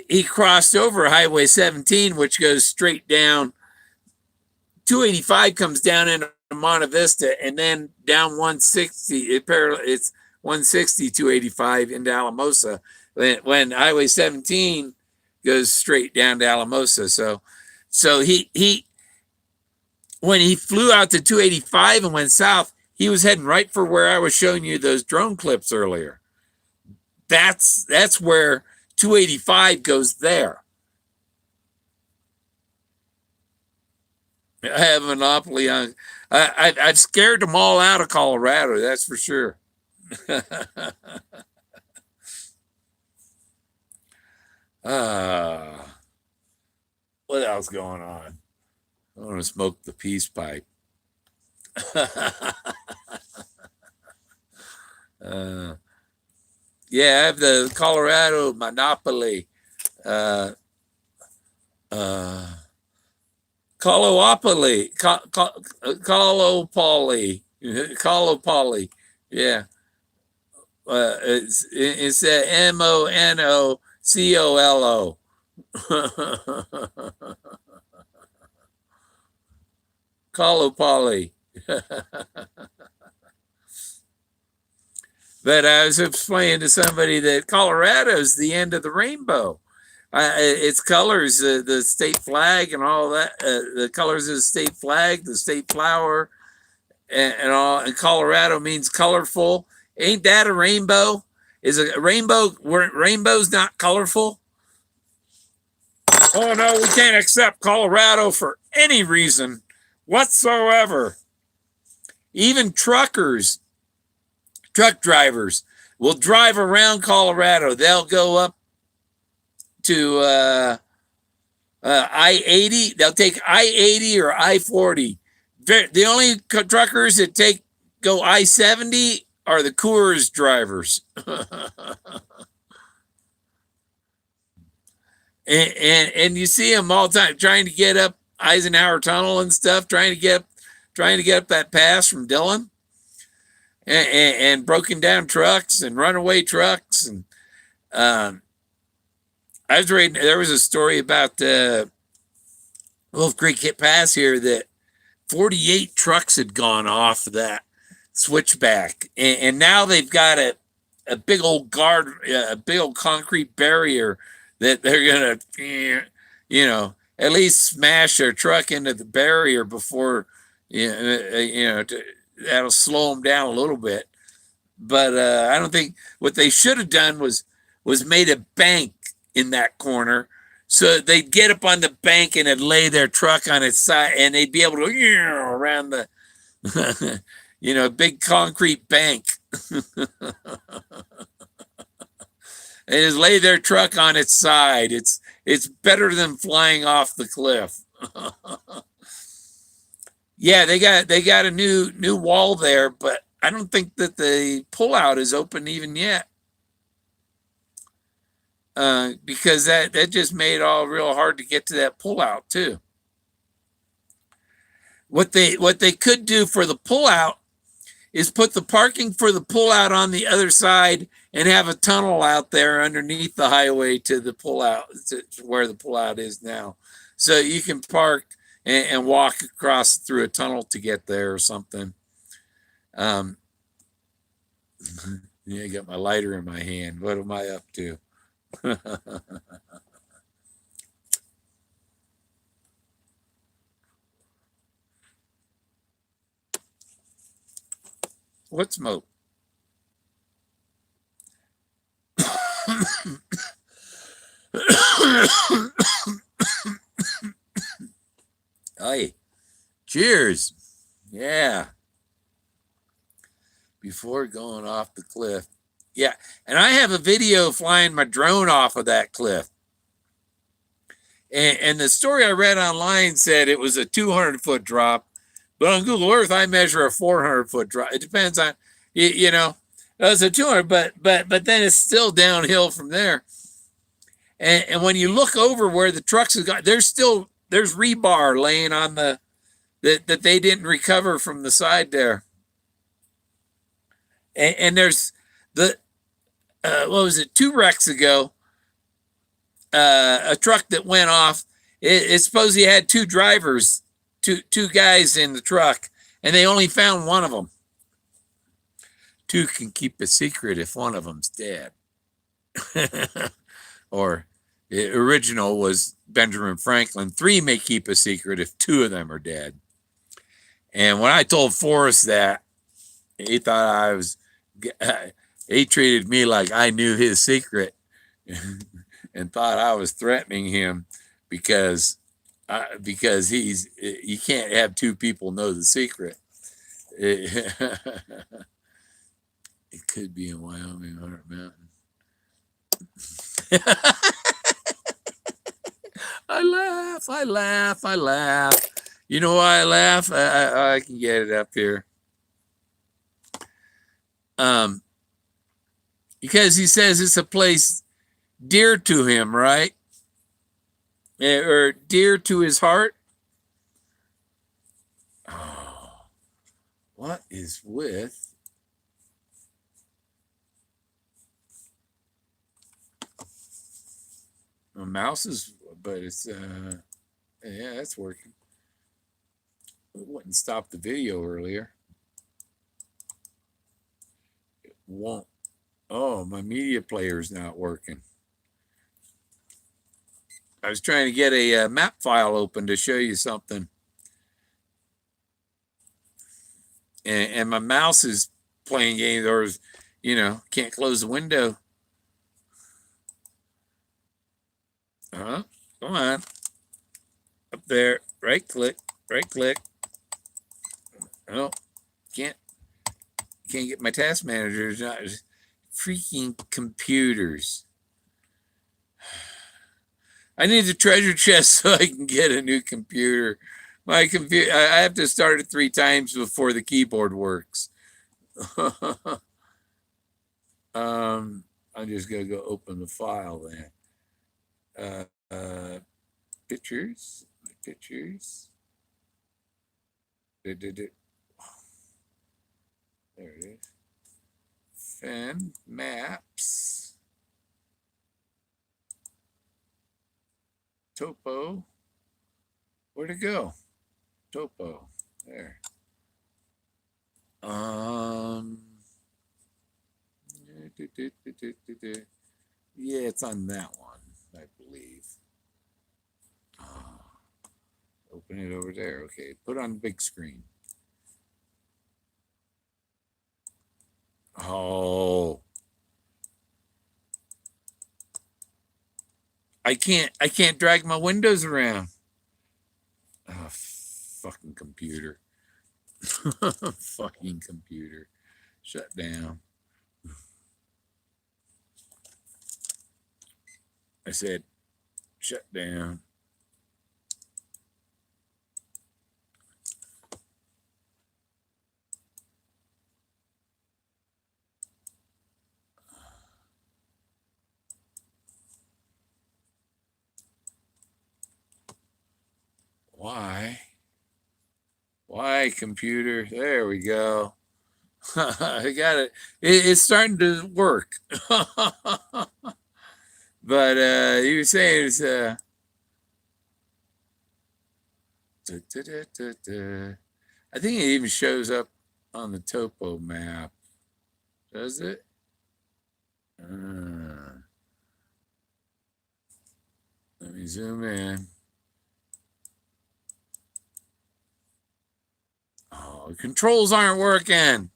he crossed over Highway 17, which goes straight down. 285 comes down into Monte Vista and then down 160. It's 160, 285 into Alamosa. When Highway 17 goes straight down to Alamosa. So he when he flew out to 285 and went south, he was heading right for where I was showing you those drone clips earlier. That's where 285 goes there. I have a monopoly on. I've scared them all out of Colorado. That's for sure. What else going on? I want to smoke the peace pipe. Yeah, I have the Colorado monopoly. Colopoly. Colopoly. Yeah. It's MONOCOLO. Colopoly. But I was explaining to somebody that Colorado is the end of the rainbow. Its colors, the state flag and all that, the colors of the state flag, the state flower, and all. And Colorado means colorful. Ain't that a rainbow? Is a rainbow? Rainbow's not colorful? Oh no, we can't accept Colorado for any reason whatsoever. Even truck drivers will drive around Colorado. They'll go up to I-80. They'll take I-80 or I-40. The only truckers that go I-70 are the Coors drivers. and you see them all the time trying to get up Eisenhower Tunnel and stuff, trying to get up that pass from Dillon, and broken down trucks and runaway trucks. And I was reading, there was a story about the Wolf Creek Pass here that 48 trucks had gone off that switchback, and now they've got a big old a big old concrete barrier that they're gonna, at least smash their truck into the barrier before, That'll slow them down a little bit. But I don't think what they should have done was made a bank in that corner, so they'd get up on the bank and it'd lay their truck on its side, and they'd be able to around the big concrete bank. They just lay their truck on its side. It's better than flying off the cliff. Yeah, they got a new wall there, but I don't think that the pullout is open even yet. Because that just made it all real hard to get to that pullout too. What they could do for the pullout is put the parking for the pullout on the other side and have a tunnel out there underneath the highway to the pullout, to where the pullout is now. So you can park and walk across through a tunnel to get there or something. Yeah, I got my lighter in my hand. What am I up to? What smoke? Hey, cheers. Yeah. Before going off the cliff. Yeah. And I have a video flying my drone off of that cliff. And the story I read online said it was a 200-foot drop. But on Google Earth, I measure a 400-foot drop. It depends on, it's a 200, but then it's still downhill from there. And when you look over where the trucks have got, there's rebar laying on that they didn't recover from the side there. And there's what was it, 2 wrecks ago, a truck that went off. It's supposed he had 2 drivers, two guys in the truck, and they only found one of them. 2 can keep a secret if one of them's dead. Or the original was Benjamin Franklin. 3 may keep a secret if 2 of them are dead. And when I told Forrest that, he thought he treated me like I knew his secret and thought I was threatening him because you can't have 2 people know the secret. It could be in Wyoming, Heart Mountain. I laugh. You know why I laugh? I can get it up here. Because he says it's a place dear to him, right? Or dear to his heart. Oh, what is with? My mouse is, but it's, yeah, that's working. It wouldn't stop the video earlier. It won't. Oh, my media player is not working. I was trying to get a map file open to show you something. And my mouse is playing games, or, can't close the window. Come on. Up there. Right click. Oh, can't get my task manager. It's not freaking computers. I need the treasure chest so I can get a new computer. My computer, I have to start it 3 times before the keyboard works. I'm just gonna go open the file then. Pictures. There it is. Fenn maps. Topo. Where'd it go? Topo. There. Yeah, it's on that one, I believe. Open it over there. Okay, put on the big screen. Oh, I can't drag my windows around. Oh, fucking computer. Fucking computer. Shut down. I said, shut down. Why? Why, computer? There we go. I got it. It's starting to work. But you were saying it's da, da, da, da, da. I think it even shows up on the topo map. Does it? Let me zoom in. Oh, the controls aren't working.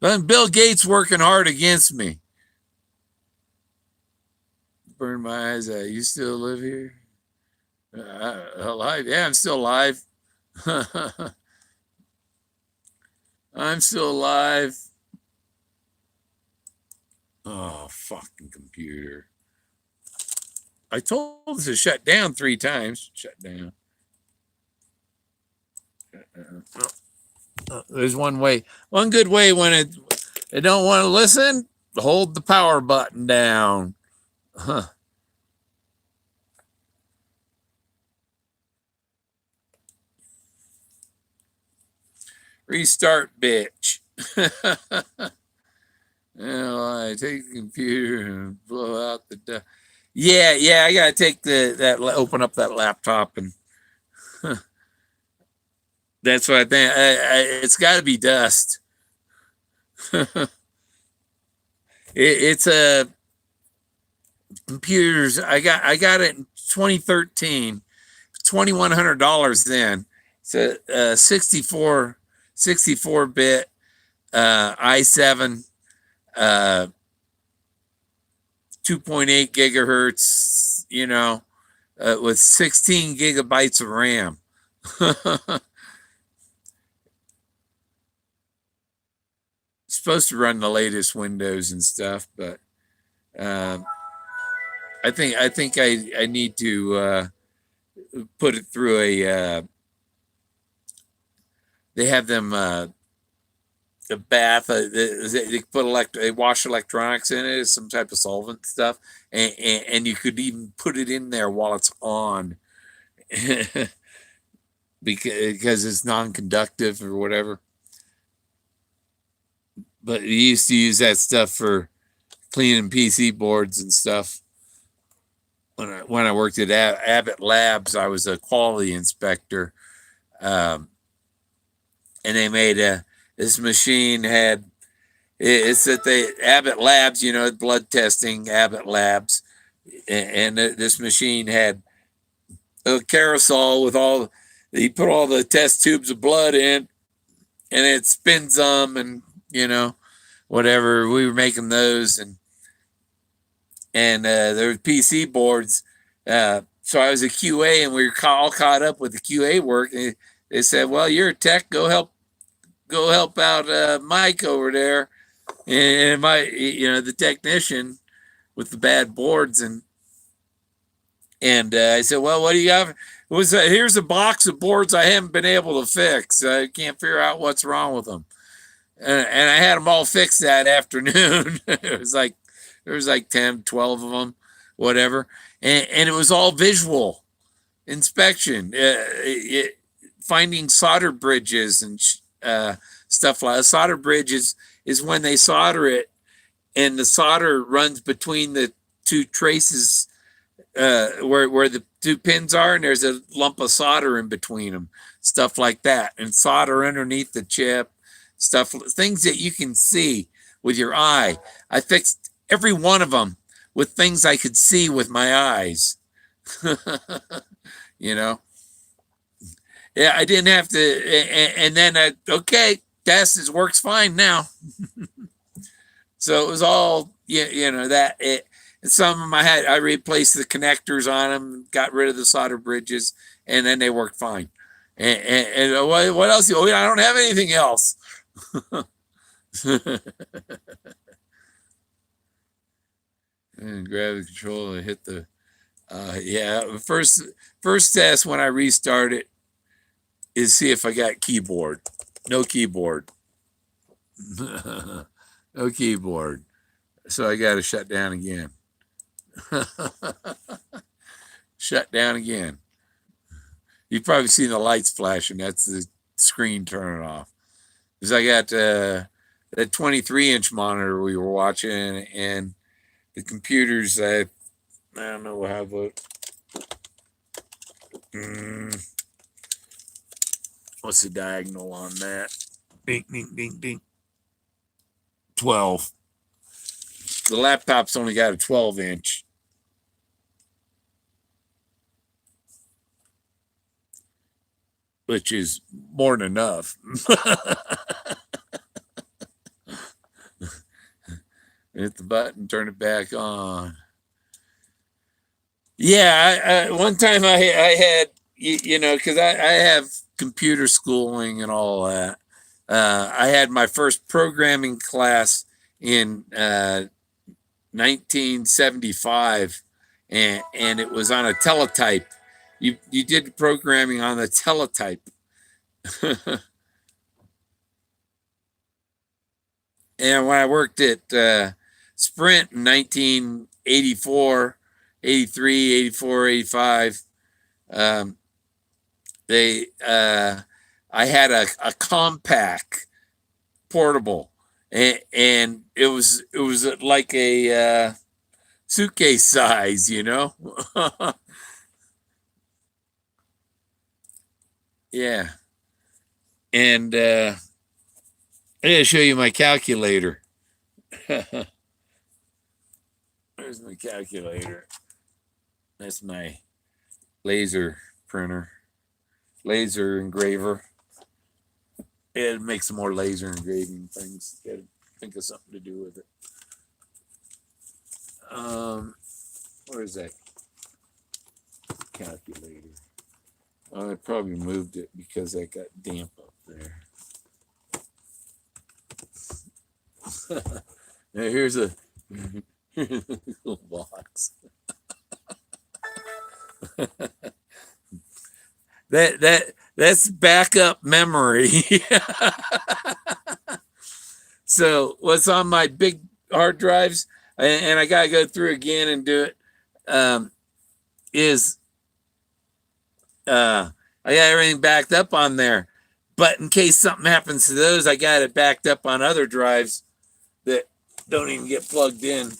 Then Bill Gates working hard against me. Burn my eyes out. You still live here? Alive? Yeah, I'm still alive. I'm still alive. Oh, fucking computer. I told it to shut down 3 times. Shut down. There's one way. One good way when it don't want to listen, hold the power button down. Huh. Restart, bitch. I take the computer and blow out the. Yeah. I gotta take open up that laptop and. That's what I think. It's got to be dust. It's a computers. I got it in 2013, $2,100 then. It's a 64 bit i7 2.8 gigahertz, with 16 gigabytes of RAM. Supposed to run the latest Windows and stuff, but I think I need to put it through a. They have them a bath. They put they wash electronics in it, some type of solvent stuff, and you could even put it in there while it's on, because it's non-conductive or whatever. But we used to use that stuff for cleaning PC boards and stuff. When I worked at Abbott Labs, I was a quality inspector, and they made this machine had. It's at the Abbott Labs, blood testing, Abbott Labs, and this machine had a carousel with he put all the test tubes of blood in, and it spins them, and whatever. We were making those, and there were PC boards. So I was a QA, and we were all caught up with the QA work. And they said, "Well, you're a tech. Go help out Mike over there." And the technician with the bad boards, and I said, "Well, what do you got?" Here's a box of boards I haven't been able to fix. I can't figure out what's wrong with them. And I had them all fixed that afternoon. It was like there was like 10, 12 of them, whatever, and it was all visual inspection, finding solder bridges and stuff like that. Solder bridges is when they solder it, and the solder runs between the 2 traces, where the 2 pins are, and there's a lump of solder in between them, stuff like that, and solder underneath the chip. Things that you can see with your eye. I fixed every one of them with things I could see with my eyes. Yeah, I didn't have to, and then okay, test works fine now. So it was all that it. Some of them I replaced the connectors on them, got rid of the solder bridges, and then they worked fine. And what else? Oh, I don't have anything else. And grab the controller and hit the first test when I restart it is see if I got keyboard. No keyboard. No keyboard. So I got to shut down again. Shut down again. You've probably seen the lights flashing. That's the screen turning off. Because I got that 23-inch monitor we were watching, and the computers. I don't know how, but what's the diagonal on that? Ding, ding, ding, ding. 12. The laptop's only got a 12-inch. Which is more than enough. Hit the button, turn it back on. Yeah, one time I had, because I have computer schooling and all that. I had my first programming class in 1975, and it was on a teletype. You did programming on the teletype. And when I worked at Sprint in 1984, 83, 84, 85, I had a Compaq portable, and it was like a suitcase size, Yeah. And I gotta show you my calculator. There's my calculator. That's my laser printer, laser engraver. It makes some more laser engraving things. Gotta think of something to do with it. Where is that calculator? I probably moved it because I got damp up there. Now here's a little box. That's backup memory. So what's on my big hard drives, and I gotta go through again and do it, is I got everything backed up on there. But in case something happens to those, I got it backed up on other drives that don't even get plugged in.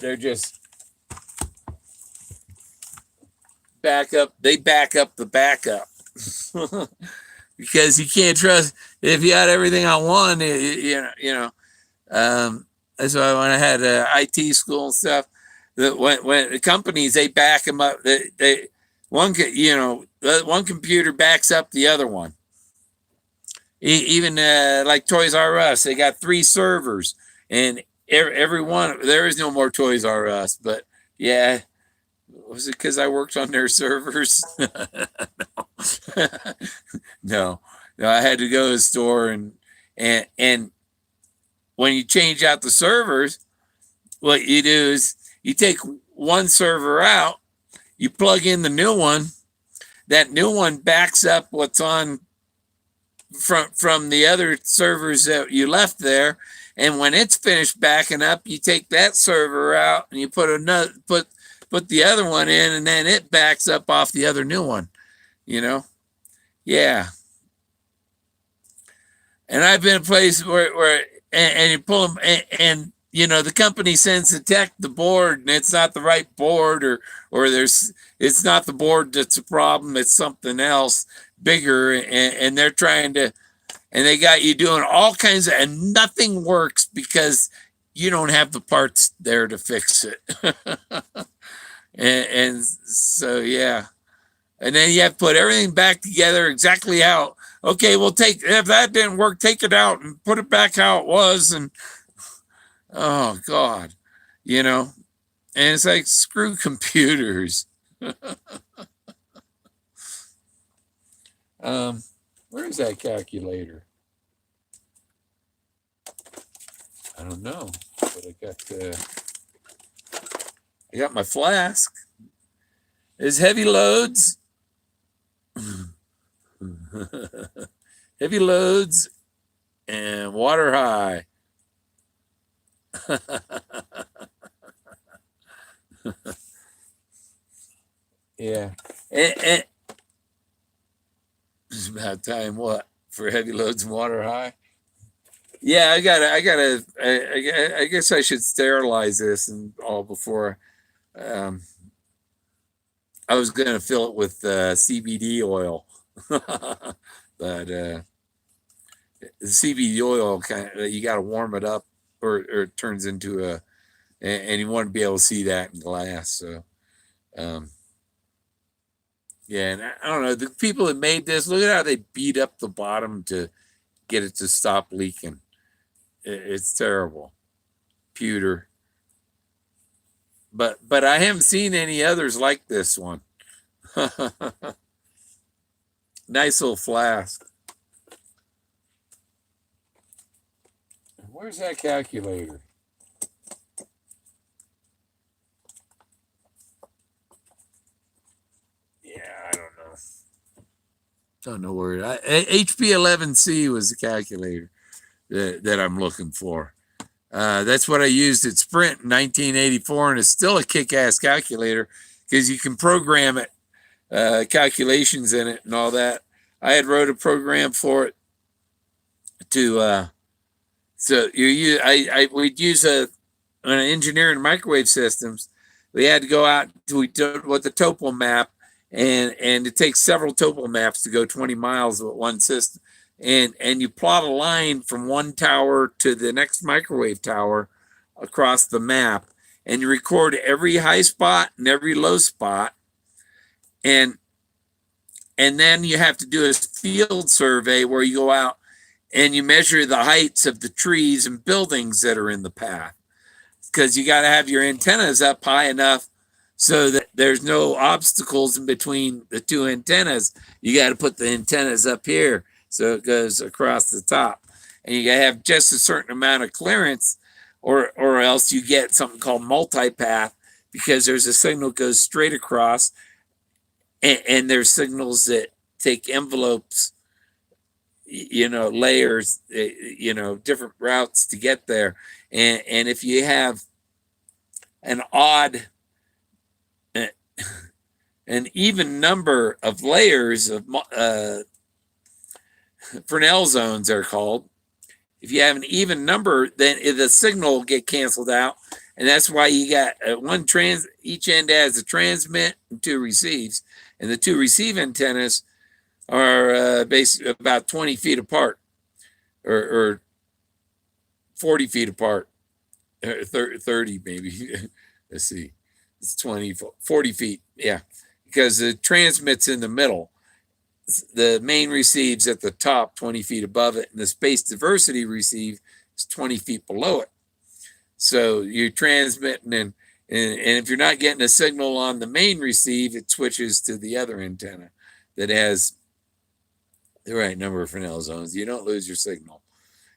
They're just backup. They back up the backup. Because you can't trust, if you got everything on one, that's why when I had IT school and stuff, when the companies, they back them up. One computer backs up the other one. Even like Toys R Us, they got 3 servers, and every one. There is no more Toys R Us, but yeah, was it because I worked on their servers? No, I had to go to the store, and when you change out the servers, what you do is you take one server out, you plug in the new one. That new one backs up what's on from the other servers that you left there, and when it's finished backing up, you take that server out and you put the other one in, and then it backs up off the other new one. Yeah. And I've been in places where you pull them, and the company sends the tech the board, and it's not the right board, or it's not the board that's a problem, it's something else bigger, and they're trying to, and they got you doing all kinds of, and nothing works because you don't have the parts there to fix it. and so yeah. and then you have to put everything back together exactly how. Okay, well, if that didn't work, take it out and put it back how it was, and oh God, you know, and it's like screw computers. um, where's that calculator? I don't know, but I got my flask. There's heavy loads. Heavy loads and water high. Yeah. And it's about time what? For heavy loads and water high? Yeah, I guess I should sterilize this and all before um, I was gonna fill it with CBD oil. But the CBD oil kind of you got to warm it up, or it turns into and you want to be able to see that in glass. So, um, yeah, and I don't know the people that made this. Look at how they beat up the bottom to get it to stop leaking. It's terrible, pewter. But I haven't seen any others like this one. Nice little flask. Where's that calculator? Yeah, I don't know. Don't know where HP11C was the calculator that I'm looking for. That's what I used at Sprint in 1984, and it's still a kick-ass calculator because you can program it, calculations in it, and all that. I had wrote a program for it to so we'd use an engineering microwave systems. We had to go out to with the topo map, and it takes several topo maps to go 20 miles with one system, and you plot a line from one tower to the next microwave tower across the map, and you record every high spot and every low spot, and then you have to do a field survey where you go out and you measure the heights of the trees and buildings that are in the path, because you got to have your antennas up high enough so that there's no obstacles in between the two antennas. You got to put the antennas up here so it goes across the top, and you got to have just a certain amount of clearance, or else you get something called multipath, because there's a signal that goes straight across, and there's signals that take envelopes, layers, different routes to get there. And if you have an odd, an even number of layers of Fresnel zones are called. If you have an even number, then the signal will get canceled out, and that's why you got each end has a transmit and two receives, and the two receive antennas are basically about 20 feet apart, or 40 feet apart, or 30 maybe. Let's see, it's 20, 40 feet, yeah, because the transmit's in the middle. The main receives at the top 20 feet above it, and the space diversity receive is 20 feet below it. So you're transmitting, and if you're not getting a signal on the main receive, it switches to the other antenna that has the right number of Fresnel zones. You don't lose your signal.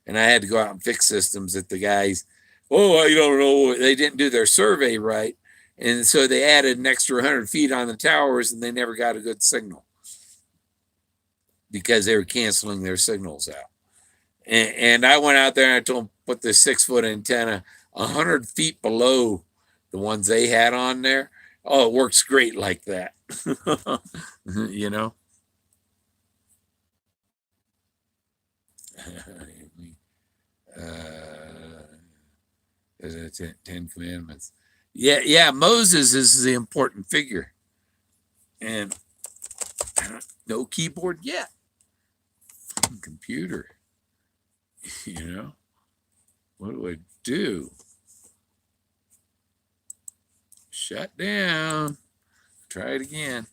And I had to go out and fix systems that the guys, I don't know, they didn't do their survey right. And so they added an extra 100 feet on the towers, and they never got a good signal because they were canceling their signals out. And I went out there and I told them, put the 6-foot antenna 100 feet below the ones they had on there. Oh, it works great like that. you know? There's 10 commandments. Yeah, Moses is the important figure. And no keyboard yet. Computer. What do I do? Shut down. Try it again.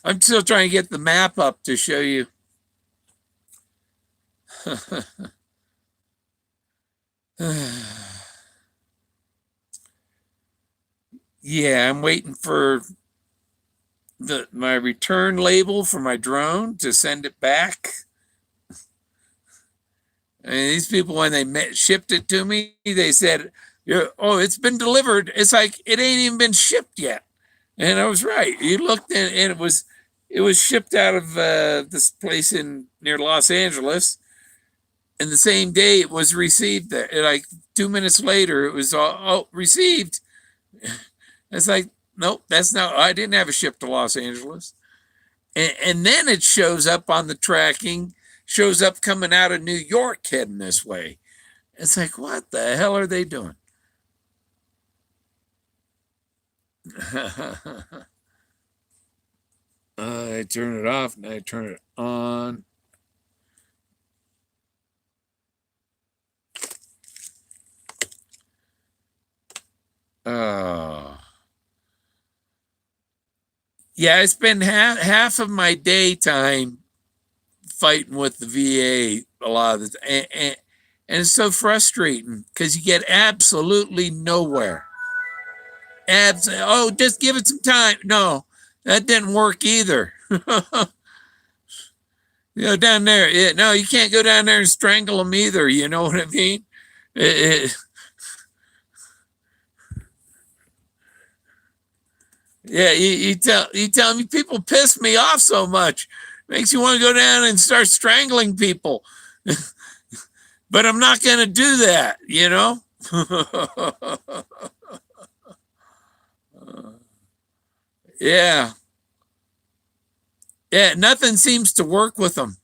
I'm still trying to get the map up to show you. Yeah, I'm waiting for my return label for my drone to send it back. And these people, when they shipped it to me, they said, "Oh, it's been delivered." It's like it ain't even been shipped yet. And I was right. You looked and it was shipped out of this place in near Los Angeles, and the same day it was received there. Like 2 minutes later, it was all received. It's like, nope, that's not. I didn't have a ship to Los Angeles. And then it shows up on the tracking, shows up coming out of New York heading this way. It's like, what the hell are they doing? I turn it off and I turn it on. Oh. Yeah, I spend half of my daytime fighting with the VA a lot of the time. And it's so frustrating because you get absolutely nowhere. Oh, just give it some time. No, that didn't work either. Down there, no, you can't go down there and strangle them either. You know what I mean? It, yeah, you tell me people piss me off so much. Makes you want to go down and start strangling people. But I'm not going to do that, Yeah. Yeah, nothing seems to work with them.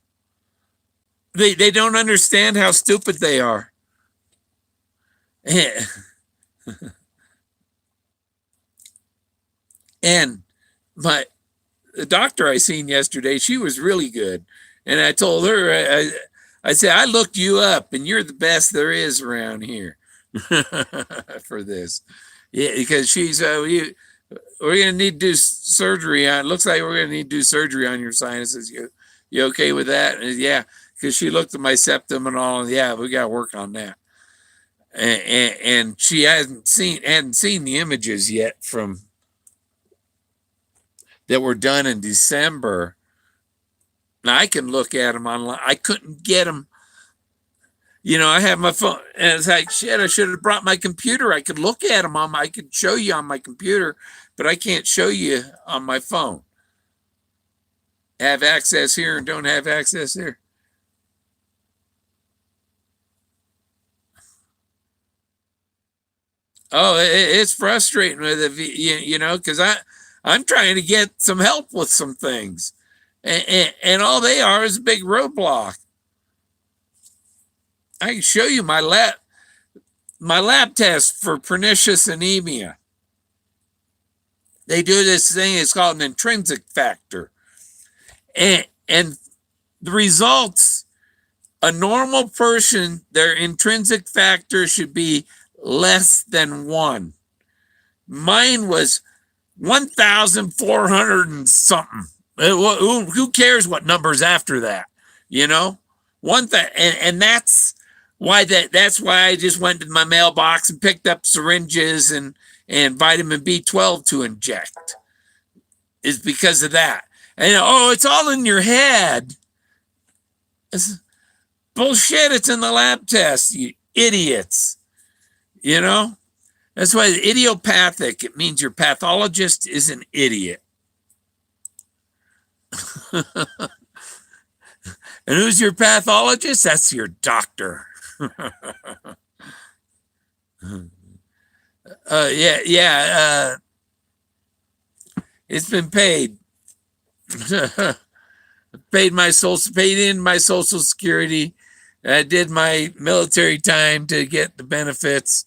They don't understand how stupid they are. And the doctor I seen yesterday, she was really good. And I told her, I said, I looked you up and you're the best there is around here for this. Yeah, because she's, we're going to need to do surgery on, it looks like we're going to need to do surgery on your sinuses. You okay with that? And yeah, because she looked at my septum and all, and yeah, we got to work on that. And she hadn't seen the images yet from that were done in December. Now I can look at them online. I couldn't get them. I have my phone, and it's like, shit, I should have brought my computer. I could look at them I could show you on my computer, but I can't show you on my phone. Have access here and don't have access there. Oh, it's frustrating with it, because I'm trying to get some help with some things, and all they are is a big roadblock. I can show you my lab test for pernicious anemia. They do this thing, it's called an intrinsic factor. And the results, a normal person, their intrinsic factor should be less than 1. Mine was 1,400 and something. Who cares what numbers after that? One thing, and that's why I just went to my mailbox and picked up syringes and vitamin B12 to inject. Is because of that. And it's all in your head. It's bullshit. It's in the lab test, you idiots. That's why it's idiopathic. It means your pathologist is an idiot. And who's your pathologist? That's your doctor. Yeah. It's been paid. paid in my social security. I did my military time to get the benefits.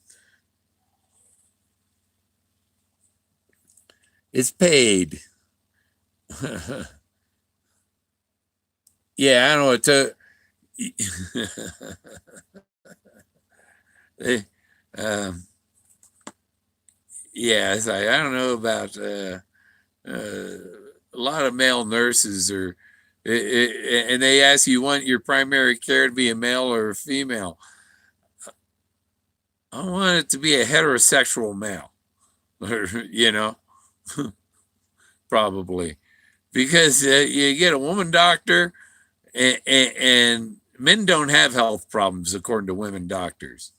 It's paid. Yeah, I don't know what to. Yeah, it's like, I don't know about A lot of male nurses are, and they ask you want your primary care to be a male or a female. I want it to be a heterosexual male, you know, probably because you get a woman doctor, and men don't have health problems according to women doctors.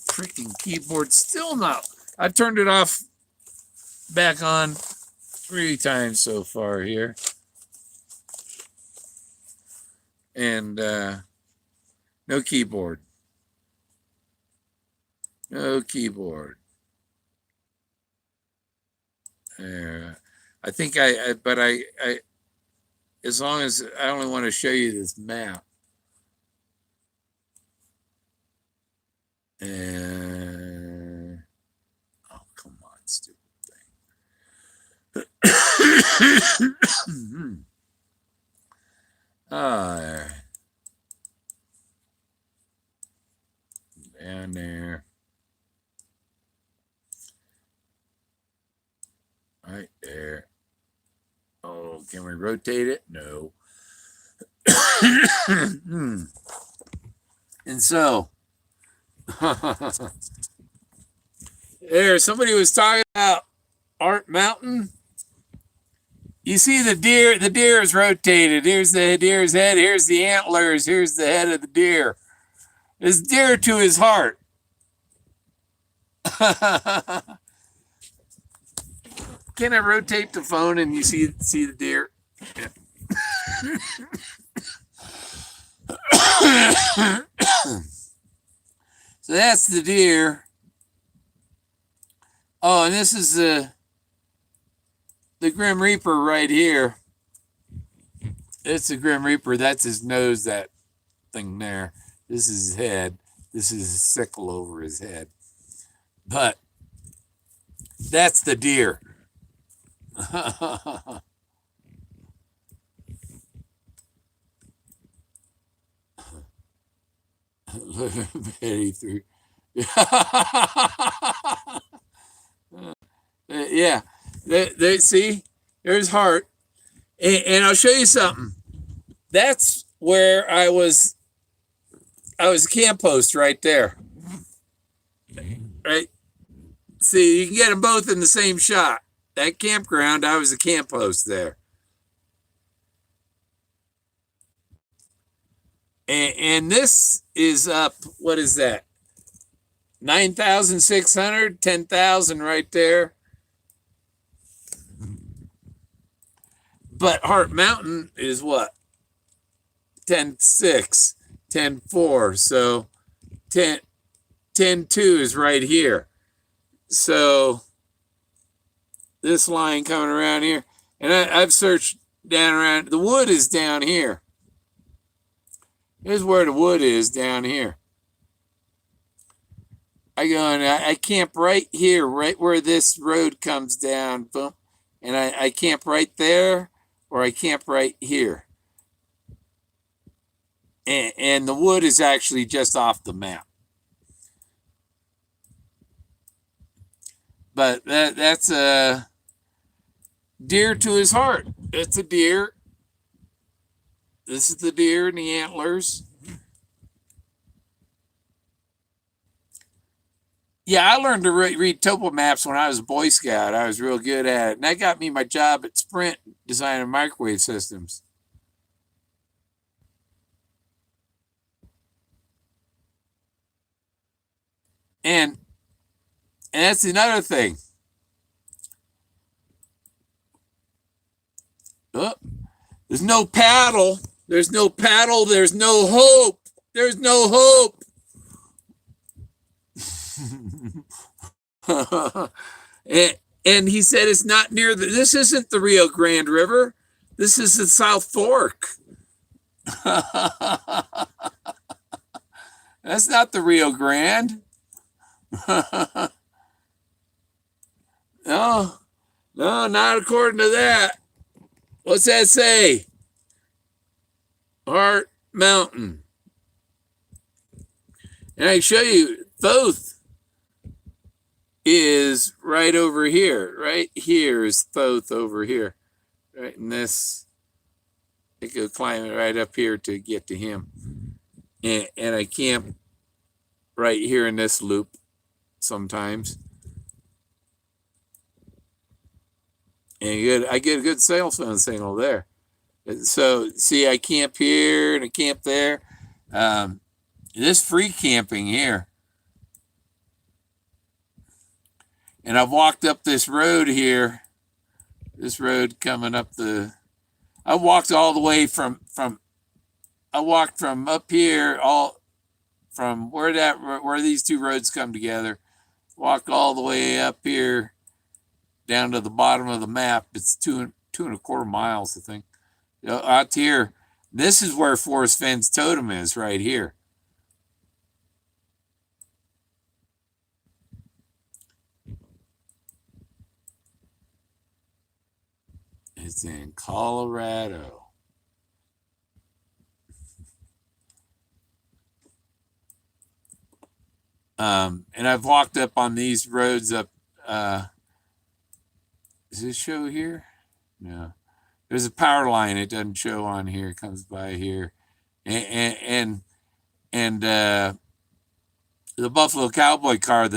Freaking keyboard still not. I turned it off back on 3 times so far here. And no keyboard. No keyboard. I think but I, as long as I only want to show you this map. And oh, come on, stupid thing. Down there. Right there. Oh, can we rotate it? No. And so there, somebody was talking about Art Mountain. You see the deer is rotated. Here's the deer's head, here's the antlers, here's the head of the deer. It's dear to his heart. Can I rotate the phone and you see the deer? Yeah. So that's the deer. Oh, and this is the Grim Reaper right here. It's the Grim Reaper. That's his nose, that thing there. This is his head. This is his sickle over his head. But that's the deer. Betty through. Yeah. They see, there's Hart. And I'll show you something. That's where I was a camp host right there. Right? See, you can get them both in the same shot. That campground, I was a camp host there. And this is up, what is that? 9,600, 10,000 right there. But Hart Mountain is what? 10.6, 10.4. So 10.2 is right here. So this line coming around here. And I've searched down around. The wood is down here. Here's where the wood is, down here. I go and I camp right here, right where this road comes down. Boom. And I camp right there, or I camp right here. And the wood is actually just off the map. But that's a deer to his heart. It's a deer. This is the deer and the antlers. Yeah, I learned to read topo maps when I was a Boy Scout. I was real good at it. And that got me my job at Sprint designing microwave systems. And that's another thing. Oh, there's no paddle. There's no paddle. There's no hope. There's no hope. And he said it's not near this isn't the Rio Grande River. This is the South Fork. That's not the Rio Grande. No, not according to that. What's that say? Hart Mountain. And I show you Thoth is right over here. Right here is Thoth over here. Right in this, I go climb it right up here to get to him. And I camp right here in this loop sometimes. And I get a good cell phone signal there. So see, I camp here and I camp there. This free camping here. And I've walked up this road here. This road coming up I walked all the way from I walked from up here, all from where these two roads come together. Walked all the way up here down to the bottom of the map. It's two and a quarter miles, I think. Out here, this is where Forrest Fenn's totem is, right here. It's in Colorado. And I've walked up on these roads up. Does this show here? No. There's a power line. It doesn't show on here. It comes by here, and the Buffalo Cowboy car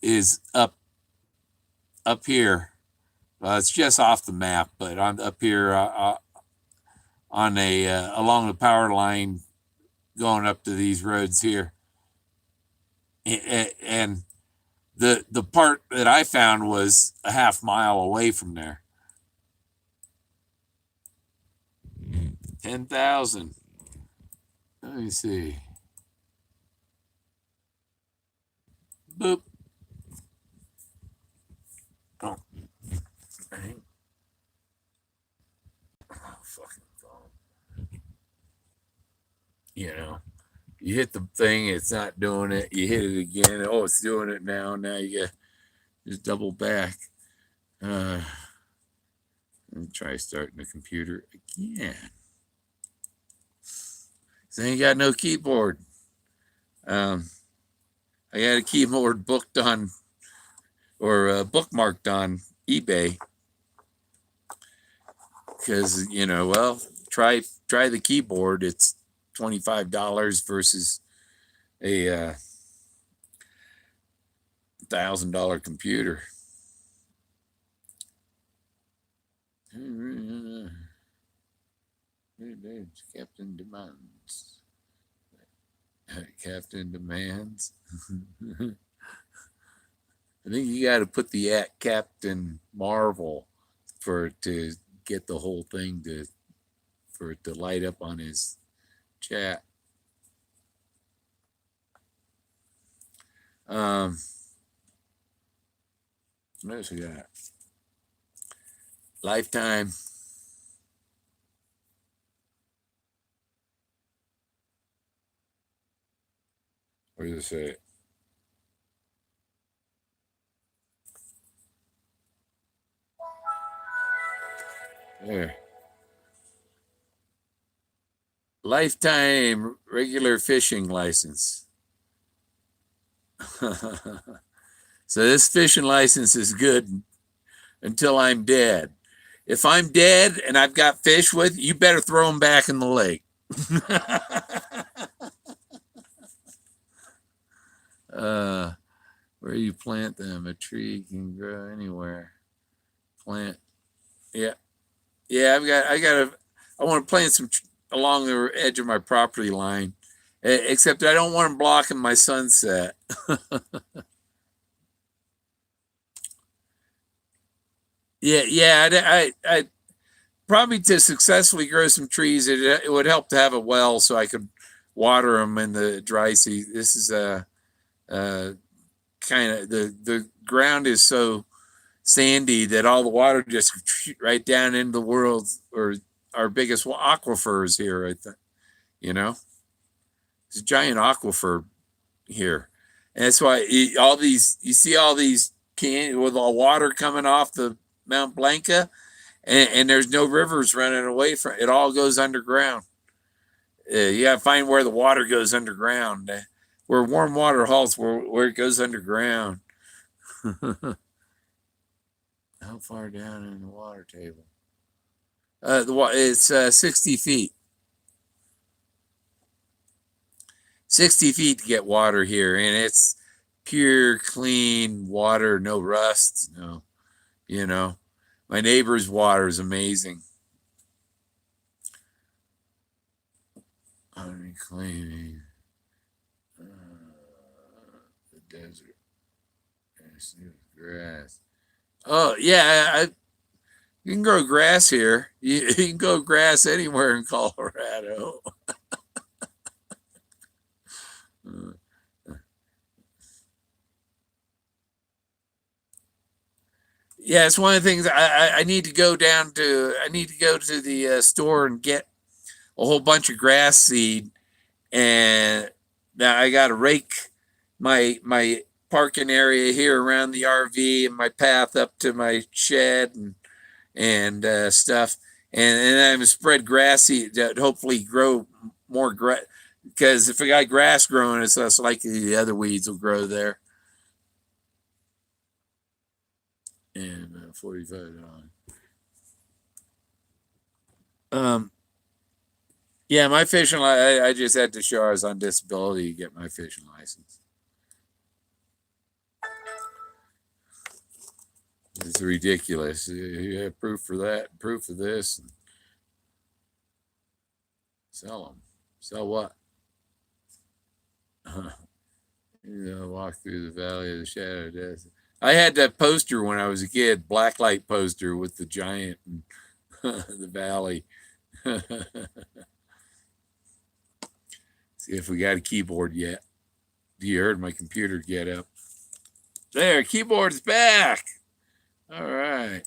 is up here. It's just off the map, but on up here on along the power line going up to these roads here. And the part that I found was a half mile away from there. 10,000. Let me see. Boop. Oh. Dang. Oh, fucking phone. You know, you hit the thing, it's not doing it. You hit it again. Oh, it's doing it now. Now you got just double back. Let me try starting the computer again. So I ain't got no keyboard. I got a keyboard booked on or bookmarked on eBay because well, try the keyboard. It's $25 versus a $1,000 computer. Captain demands. Captain demands. I think you got to put the at Captain Marvel for it to get the whole thing for it to light up on his chat. What else we got? Lifetime. What does it say? There. Lifetime regular fishing license. So this fishing license is good until I'm dead. If I'm dead and I've got fish with, you better throw them back in the lake. Where you plant them, a tree can grow anywhere. Plant, yeah. I want to plant some along the edge of my property line, except I don't want them blocking my sunset. I probably to successfully grow some trees, it would help to have a well so I could water them in the dry season. This is kind of the ground is so sandy that all the water just right down into the world or our biggest aquifers here. I think, it's a giant aquifer here, and that's why you see all these with all water coming off the Mount Blanca, and there's no rivers running away from it. All goes underground. You got to find where the water goes underground. where warm water halts, where it goes underground. How far down in the water table? It's 60 feet. 60 feet to get water here, and it's pure, clean water, no rust, no, you know. My neighbor's water is amazing. Unclaiming the desert. Grass. Oh, yeah, you can grow grass here. You can grow grass anywhere in Colorado. Yeah, it's one of the things I need to go down to. I need to go to the store and get a whole bunch of grass seed, and now I got to rake my parking area here around the RV and my path up to my shed and stuff, and I'm gonna spread grass seed that hopefully grow more grass. Because if I got grass growing, it's less likely the other weeds will grow there. And 45 on. Yeah, my fishing. I just had to show I was on disability to get my fishing license. It's ridiculous. You have proof for that, proof of this. And sell them. Sell what? Walk through the valley of the shadow of death. I had that poster when I was a kid, blacklight poster with the giant and the valley. See if we got a keyboard yet. You heard my computer get up. There, keyboard's back. All right.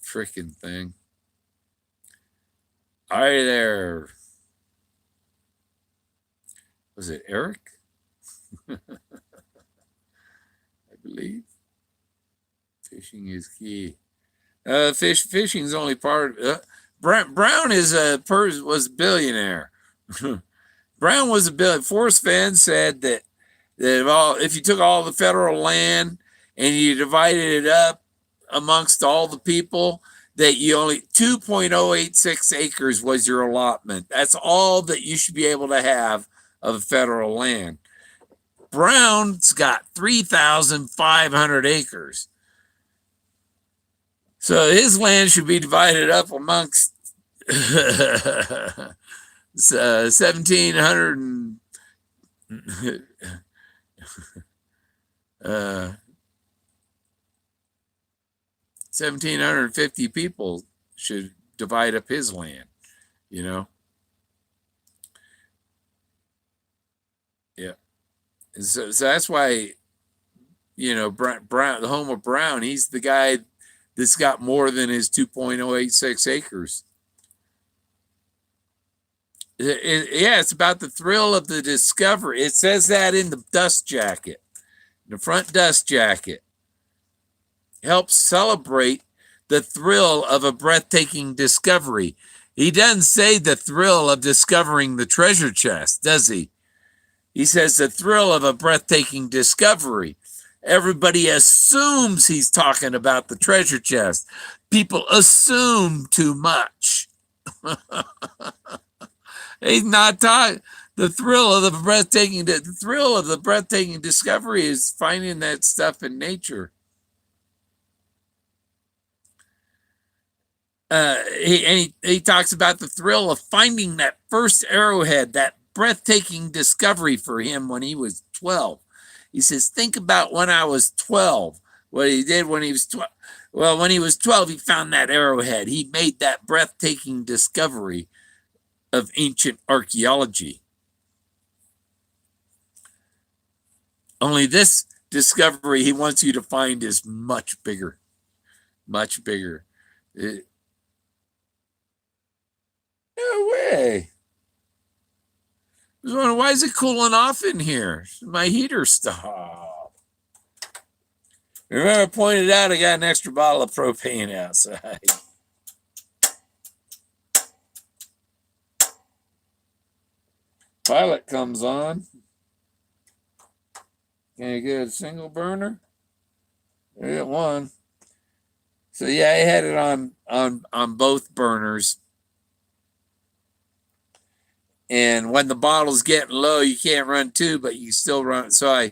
Freaking thing. All right, there. Was it Eric? I believe. Fishing is key. Fishing is only part. Brown was a billionaire. Brown was a billionaire. Forrest Fenn said that if you took all the federal land and you divided it up amongst all the people, that you only 2.086 acres was your allotment. That's all that you should be able to have of federal land. Brown's got 3,500 acres. So his land should be divided up amongst 1,700 and 1,750 people should divide up his land, you know? Yeah. So that's why, Brown, the home of Brown, he's the guy that's got more than his 2.086 acres. Yeah, it's about the thrill of the discovery. It says that in the dust jacket, the front dust jacket. Helps celebrate the thrill of a breathtaking discovery. He doesn't say the thrill of discovering the treasure chest, does he? He says the thrill of a breathtaking discovery. Everybody assumes he's talking about the treasure chest. People assume too much. He's not talking. The thrill of the breathtaking discovery is finding that stuff in nature. He talks about the thrill of finding that first arrowhead, that breathtaking discovery for him when he was 12. He says, think about when I was 12, what he did when he was 12. Well, when he was 12, he found that arrowhead. He made that breathtaking discovery of ancient archaeology. Only this discovery he wants you to find is much bigger. Much bigger. No way. I was wondering, why is it cooling off in here? My heater stopped. Remember, I pointed out I got an extra bottle of propane outside. Pilot comes on. Can you get a single burner? I got one. So yeah, I had it on both burners. And when the bottle's getting low, you can't run two, but you still run. So I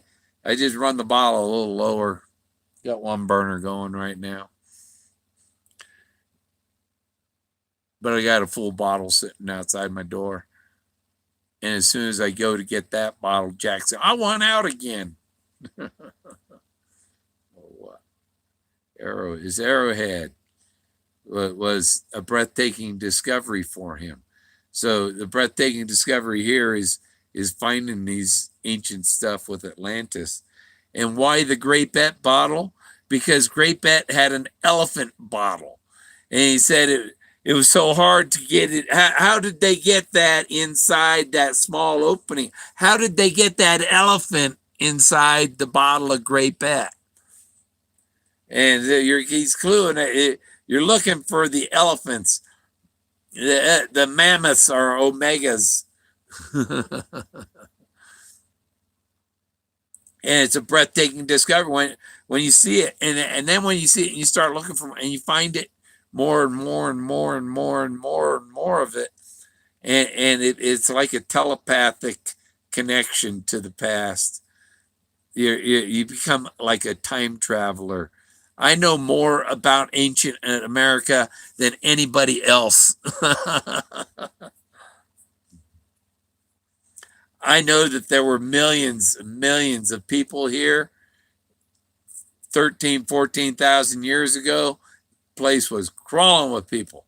just run the bottle a little lower. Got one burner going right now. But I got a full bottle sitting outside my door. And as soon as I go to get that bottle, Jack said, I want out again. Arrowhead was a breathtaking discovery for him. So the breathtaking discovery here is finding these ancient stuff with Atlantis. And why the Great Bet bottle? Because Great Bet had an elephant bottle. And he said it was so hard to get it. How did they get that inside that small opening? How did they get that elephant inside the bottle of Great Bet? And he's cluing it. You're looking for the elephants. The mammoths are omegas. And it's a breathtaking discovery when you see it, and then when you see it and you start looking for it and you find it more and more and more and more and more and more of it, and it's like a telepathic connection to the past. You become like a time traveler. I know more about ancient America than anybody else. I know that there were millions and millions of people here 14,000 years ago. The place was crawling with people.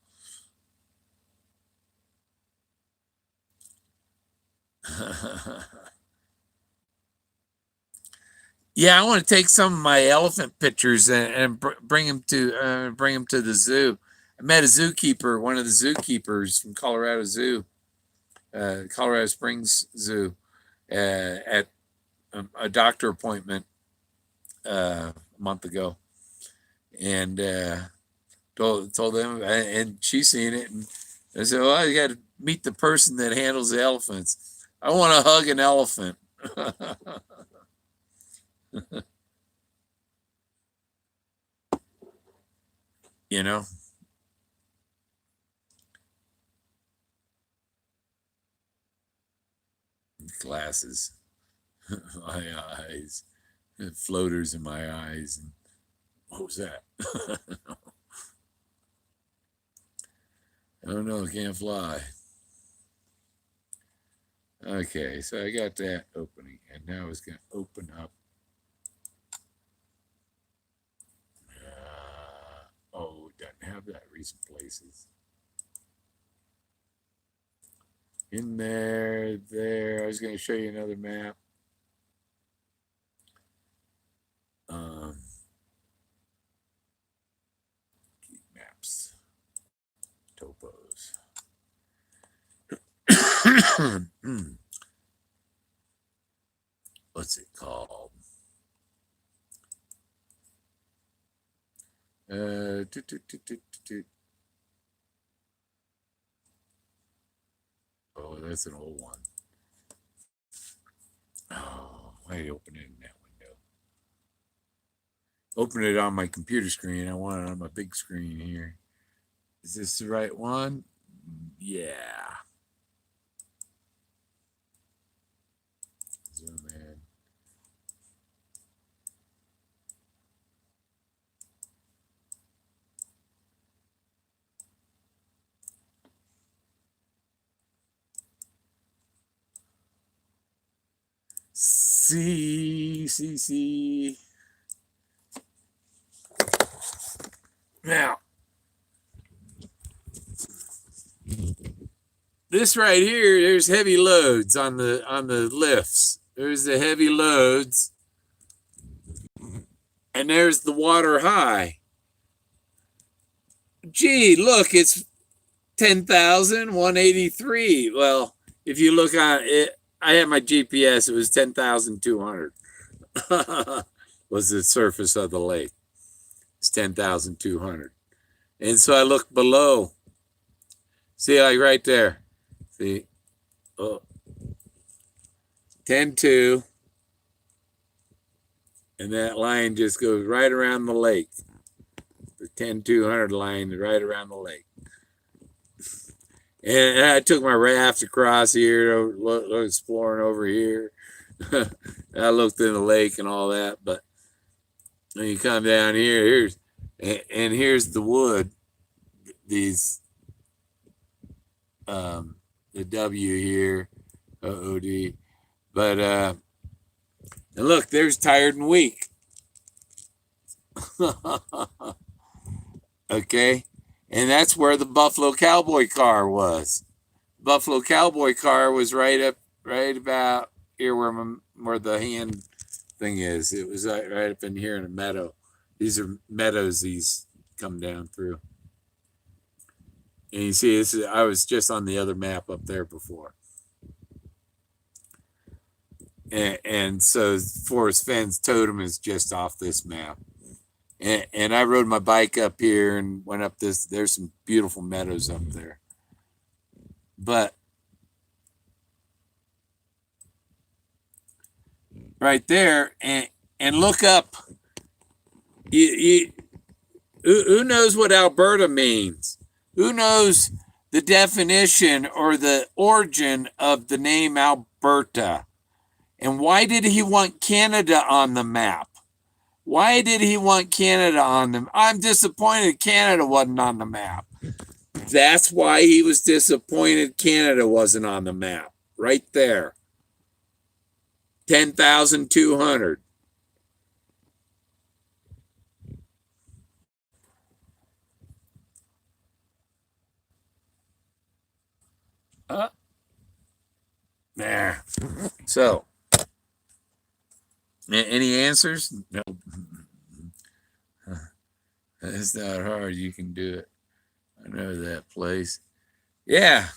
Yeah, I want to take some of my elephant pictures and bring them to the zoo. I met a zookeeper, one of the zookeepers from Colorado Zoo, Colorado Springs Zoo, at a doctor appointment a month ago, and told them, and she's seen it, and I said, "Well, you got to meet the person that handles the elephants. I want to hug an elephant." You know, glasses, my eyes, floaters in my eyes, and what was that? Oh no, can't fly. Okay, so I got that opening, and now it's going to open up. Oh, it doesn't have that recent places. In there. I was going to show you another map. Maps. Topos. What's it called? Oh, that's an old one. Oh, why did I open it in that window? Open it on my computer screen. I want it on my big screen here. Is this the right one? Yeah. Zoom in. See. Now, this right here, there's heavy loads on the lifts. There's the heavy loads, and there's the water high. Gee, look, it's 10,183. Well, if you look on it, I had my GPS. It was 10,200. Was the surface of the lake. It's 10,200. And so I look below. See, like right there. See? Oh. 10-2, and that line just goes right around the lake. The 10-200 line right around the lake. And I took my raft across here, exploring over here. I looked in the lake and all that, but when you come down here, here's the wood. These the W here, OOD. But and look, there's Tired and Weak. Okay, and that's where the Buffalo Cowboy car was. Buffalo Cowboy car was right about here where the hand thing is. It was right up in here in a meadow. These are meadows these come down through. And you see, I was just on the other map up there before. And so Forrest Fenn's totem is just off this map. And I rode my bike up here and went up this. There's some beautiful meadows up there. But right there, and look up. Who knows what Alberta means? Who knows the definition or the origin of the name Alberta? And why did he want Canada on the map? Why did he want Canada on them? I'm disappointed Canada wasn't on the map. That's why he was disappointed Canada wasn't on the map. Right there. 10,200. There. So, any answers? No. It's not hard. You can do it. I know that place. Yeah.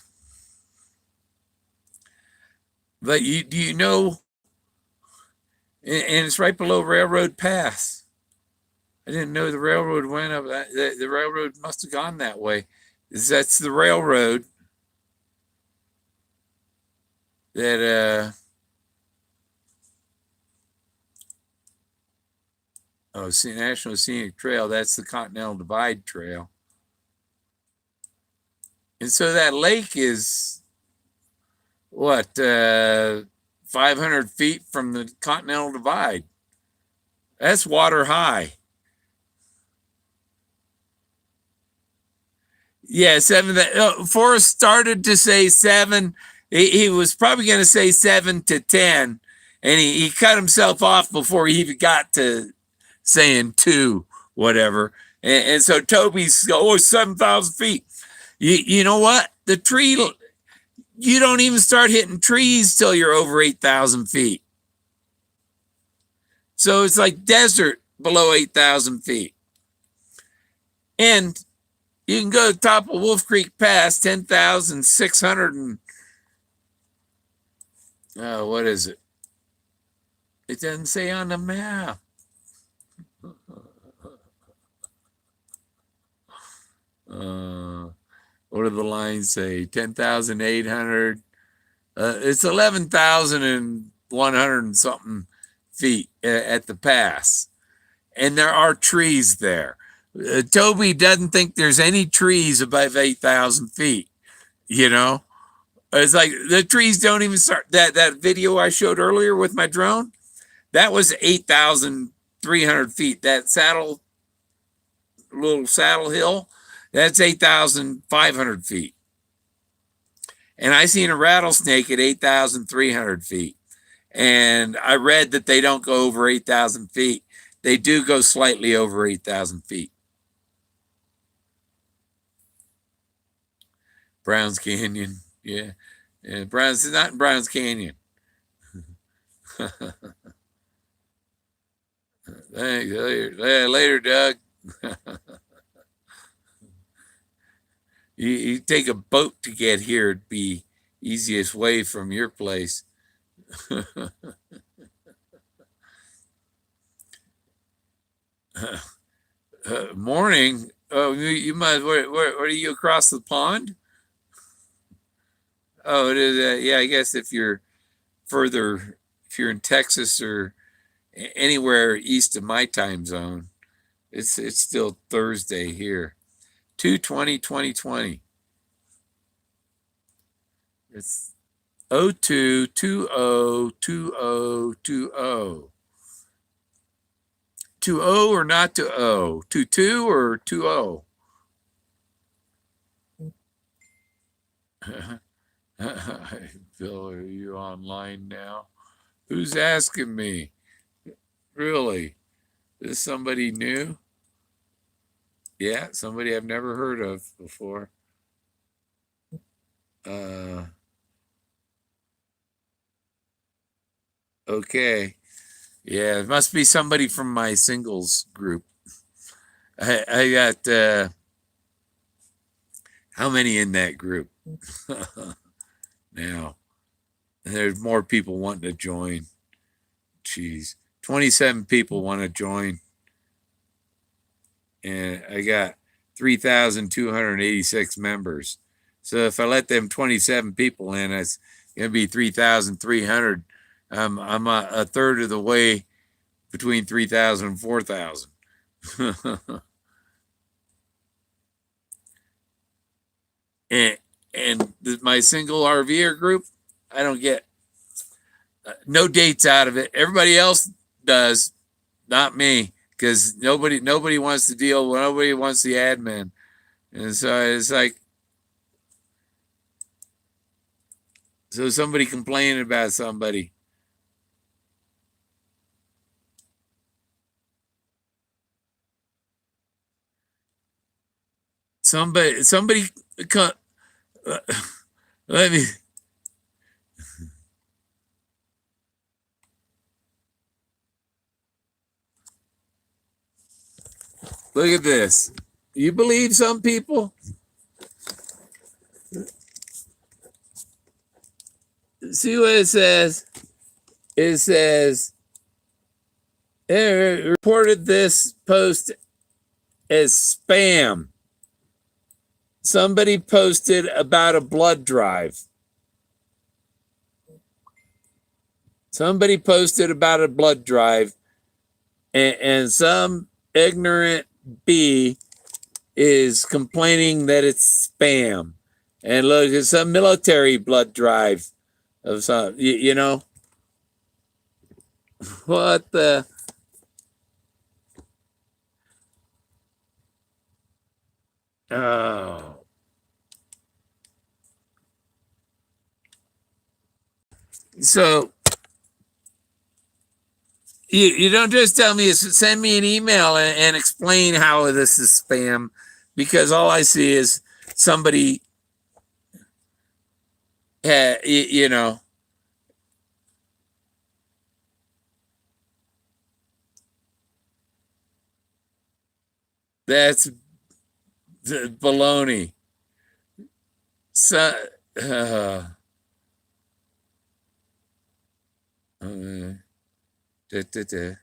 But do you know? And it's right below Railroad Pass. I didn't know the railroad went up. The railroad must have gone that way. That's the railroad that National Scenic Trail. That's the Continental Divide Trail. And so that lake is what, 500 feet from the Continental Divide. That's water high. Yeah, 7. Forrest started to say 7. He was probably going to say 7 to 10, and he cut himself off before he even got to saying 2, whatever. And so Toby's 7,000 feet. You know what? The tree, you don't even start hitting trees till you're over 8,000 feet. So it's like desert below 8,000 feet. And you can go to the top of Wolf Creek Pass, 10,600 and what is it? It doesn't say on the map. What do the lines say? 10,800. It's 11,100 and something feet at the pass. And there are trees there. Toby doesn't think there's any trees above 8,000 feet. You know, it's like the trees don't even start. That video I showed earlier with my drone, that was 8,300 feet. That little saddle hill, that's 8,500 feet. And I seen a rattlesnake at 8,300 feet. And I read that they don't go over 8,000 feet. They do go slightly over 8,000 feet. Browns Canyon, yeah. Browns is not in Browns Canyon. Thanks. Later, Doug. You take a boat to get here. It'd be easiest way from your place. Morning. Oh, you might. What are you across the pond? Oh, it is. Yeah, I guess if you're further, if you're in Texas or anywhere east of my time zone, it's still Thursday here. 2/20/2020. It's 02202020. 20 or not to O? 22 or 20? Bill, are you online now? Who's asking me? Really? Is somebody new? Yeah, somebody I've never heard of before. Okay. Yeah, it must be somebody from my singles group. I got how many in that group? Now, there's more people wanting to join. Jeez, 27 people want to join, and I got 3,286 members. So if I let them 27 people in, it's gonna be 3,300. I'm a third of the way between 3,000 and 4,000. and my single RVer group, I don't get no dates out of it. Everybody else does, not me, because nobody wants to deal. Nobody wants the admin, and so it's like, so somebody complaining about somebody. Somebody, let me. Look at this. You believe some people? See what it says? It says, reported this post as spam. Somebody posted about a blood drive. Somebody posted about a blood drive, and some ignorant bee is complaining that it's spam. And look, it's some military blood drive of some, you know, what the. Oh. So you don't just tell me, send me an email and explain how this is spam, because all I see is somebody, you know, that's baloney. So, da, da, da.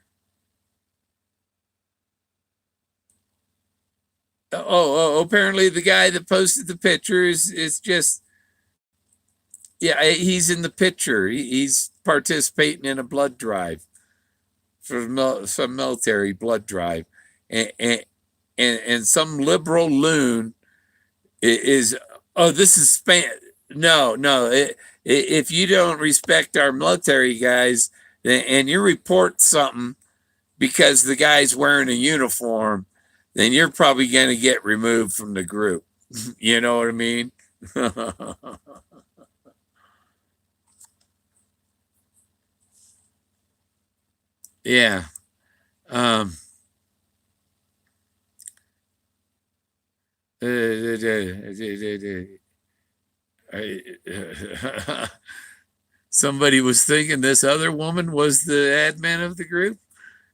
Apparently the guy that posted the picture is just, yeah, he's in the picture. He's participating in a blood drive for some military blood drive, and and some liberal loon is, oh, this is spam. No. If you don't respect our military guys and you report something because the guy's wearing a uniform, then you're probably going to get removed from the group. You know what I mean? Yeah. Um, somebody was thinking this other woman was the admin of the group.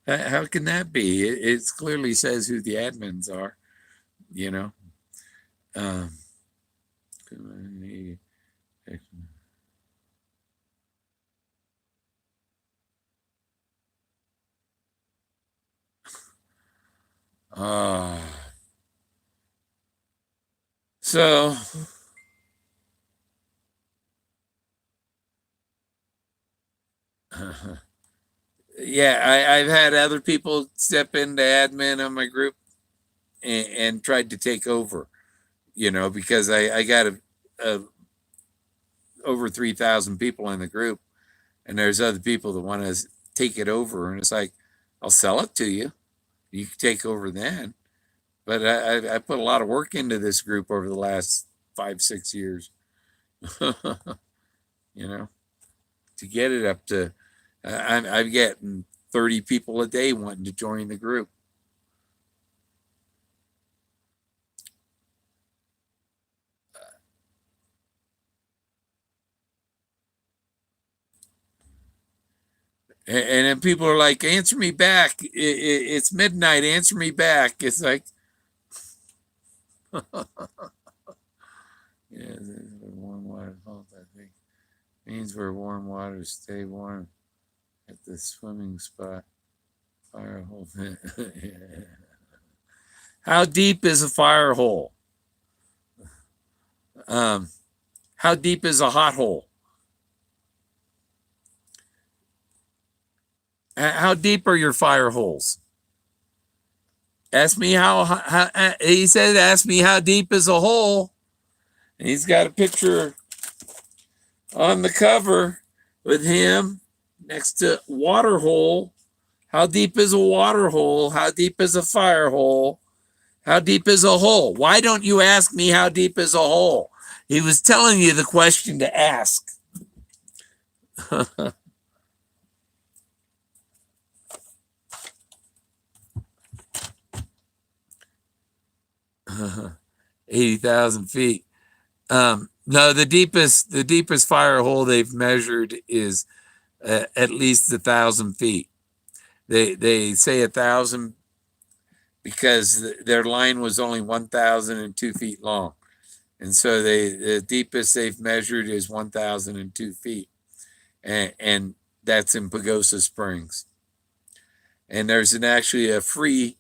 How can that be? It clearly says who the admins are, you know. Um, uh, so Yeah, I've had other people step into admin on my group and tried to take over, because I got a over 3,000 people in the group, and there's other people that want to take it over, and it's like, I'll sell it to you. You can take over then. But I put a lot of work into this group over the last 5, 6 years, you know, to get it up to, I'm getting 30 people a day wanting to join the group. And then people are like, answer me back. It's midnight. Answer me back. It's like, yeah, warm water fault, I think. Means where warm water stay warm at the swimming spot. Fire hole. Yeah. How deep is a fire hole? How deep is a hot hole? How deep are your fire holes? Ask me how he said, ask me how deep is a hole. And he's got a picture on the cover with him next to water hole. How deep is a water hole? How deep is a fire hole? How deep is a hole? Why don't you ask me how deep is a hole? He was telling you the question to ask. 80,000 feet. No, the deepest fire hole they've measured is at least 1,000 feet. They say 1,000 because their line was only 1,002 feet long, and so the deepest they've measured is 1,002 feet, and that's in Pagosa Springs. And there's actually a free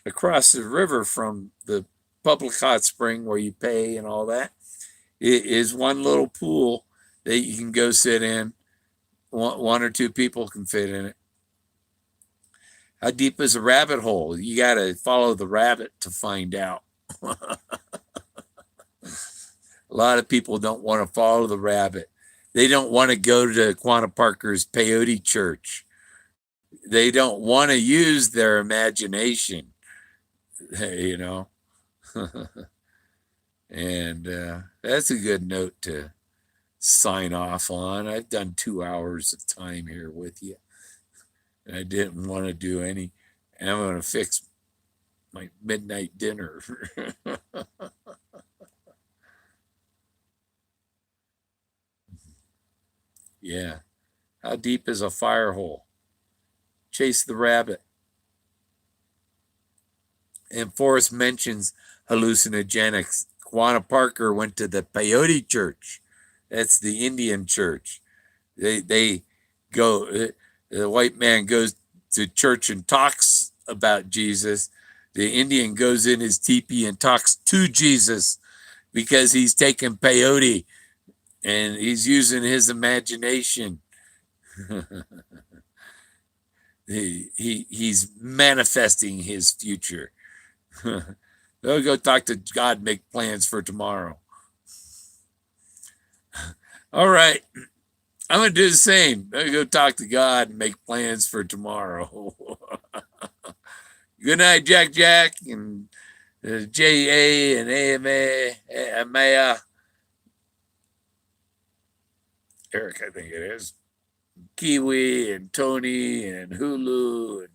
across the river from the public hot spring where you pay and all that. It is one little pool that you can go sit in. One or two people can fit in it. How deep is a rabbit hole? You got to follow the rabbit to find out. A lot of people don't want to follow the rabbit. They don't want to go to Quanah Parker's peyote church. They don't want to use their imagination, you know. And that's a good note to sign off on. I've done 2 hours of time here with you, and I didn't want to do any. And I'm going to fix my midnight dinner. Yeah. How deep is a fire hole? Chase the rabbit. And Forrest mentions hallucinogenics. Quanah Parker went to the peyote church. That's the Indian church. They go. The white man goes to church and talks about Jesus. The Indian goes in his teepee and talks to Jesus because he's taking peyote and he's using his imagination. He's manifesting his future. They'll go talk to God, make plans for tomorrow. All right. I'm going to do the same. I'm going to go talk to God and make plans for tomorrow. Good night, Jack Jack, and J.A. and AMA, Amaya. Eric, I think it is. Kiwi and Tony and Hulu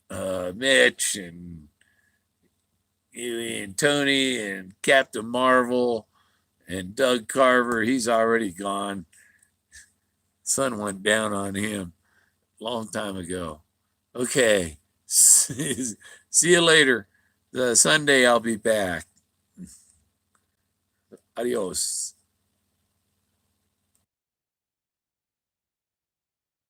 and Mitch and Kiwi and Tony and Captain Marvel and Doug Carver. He's already gone. Sun went down on him a long time ago. Okay. See you later. Sunday I'll be back. Adios.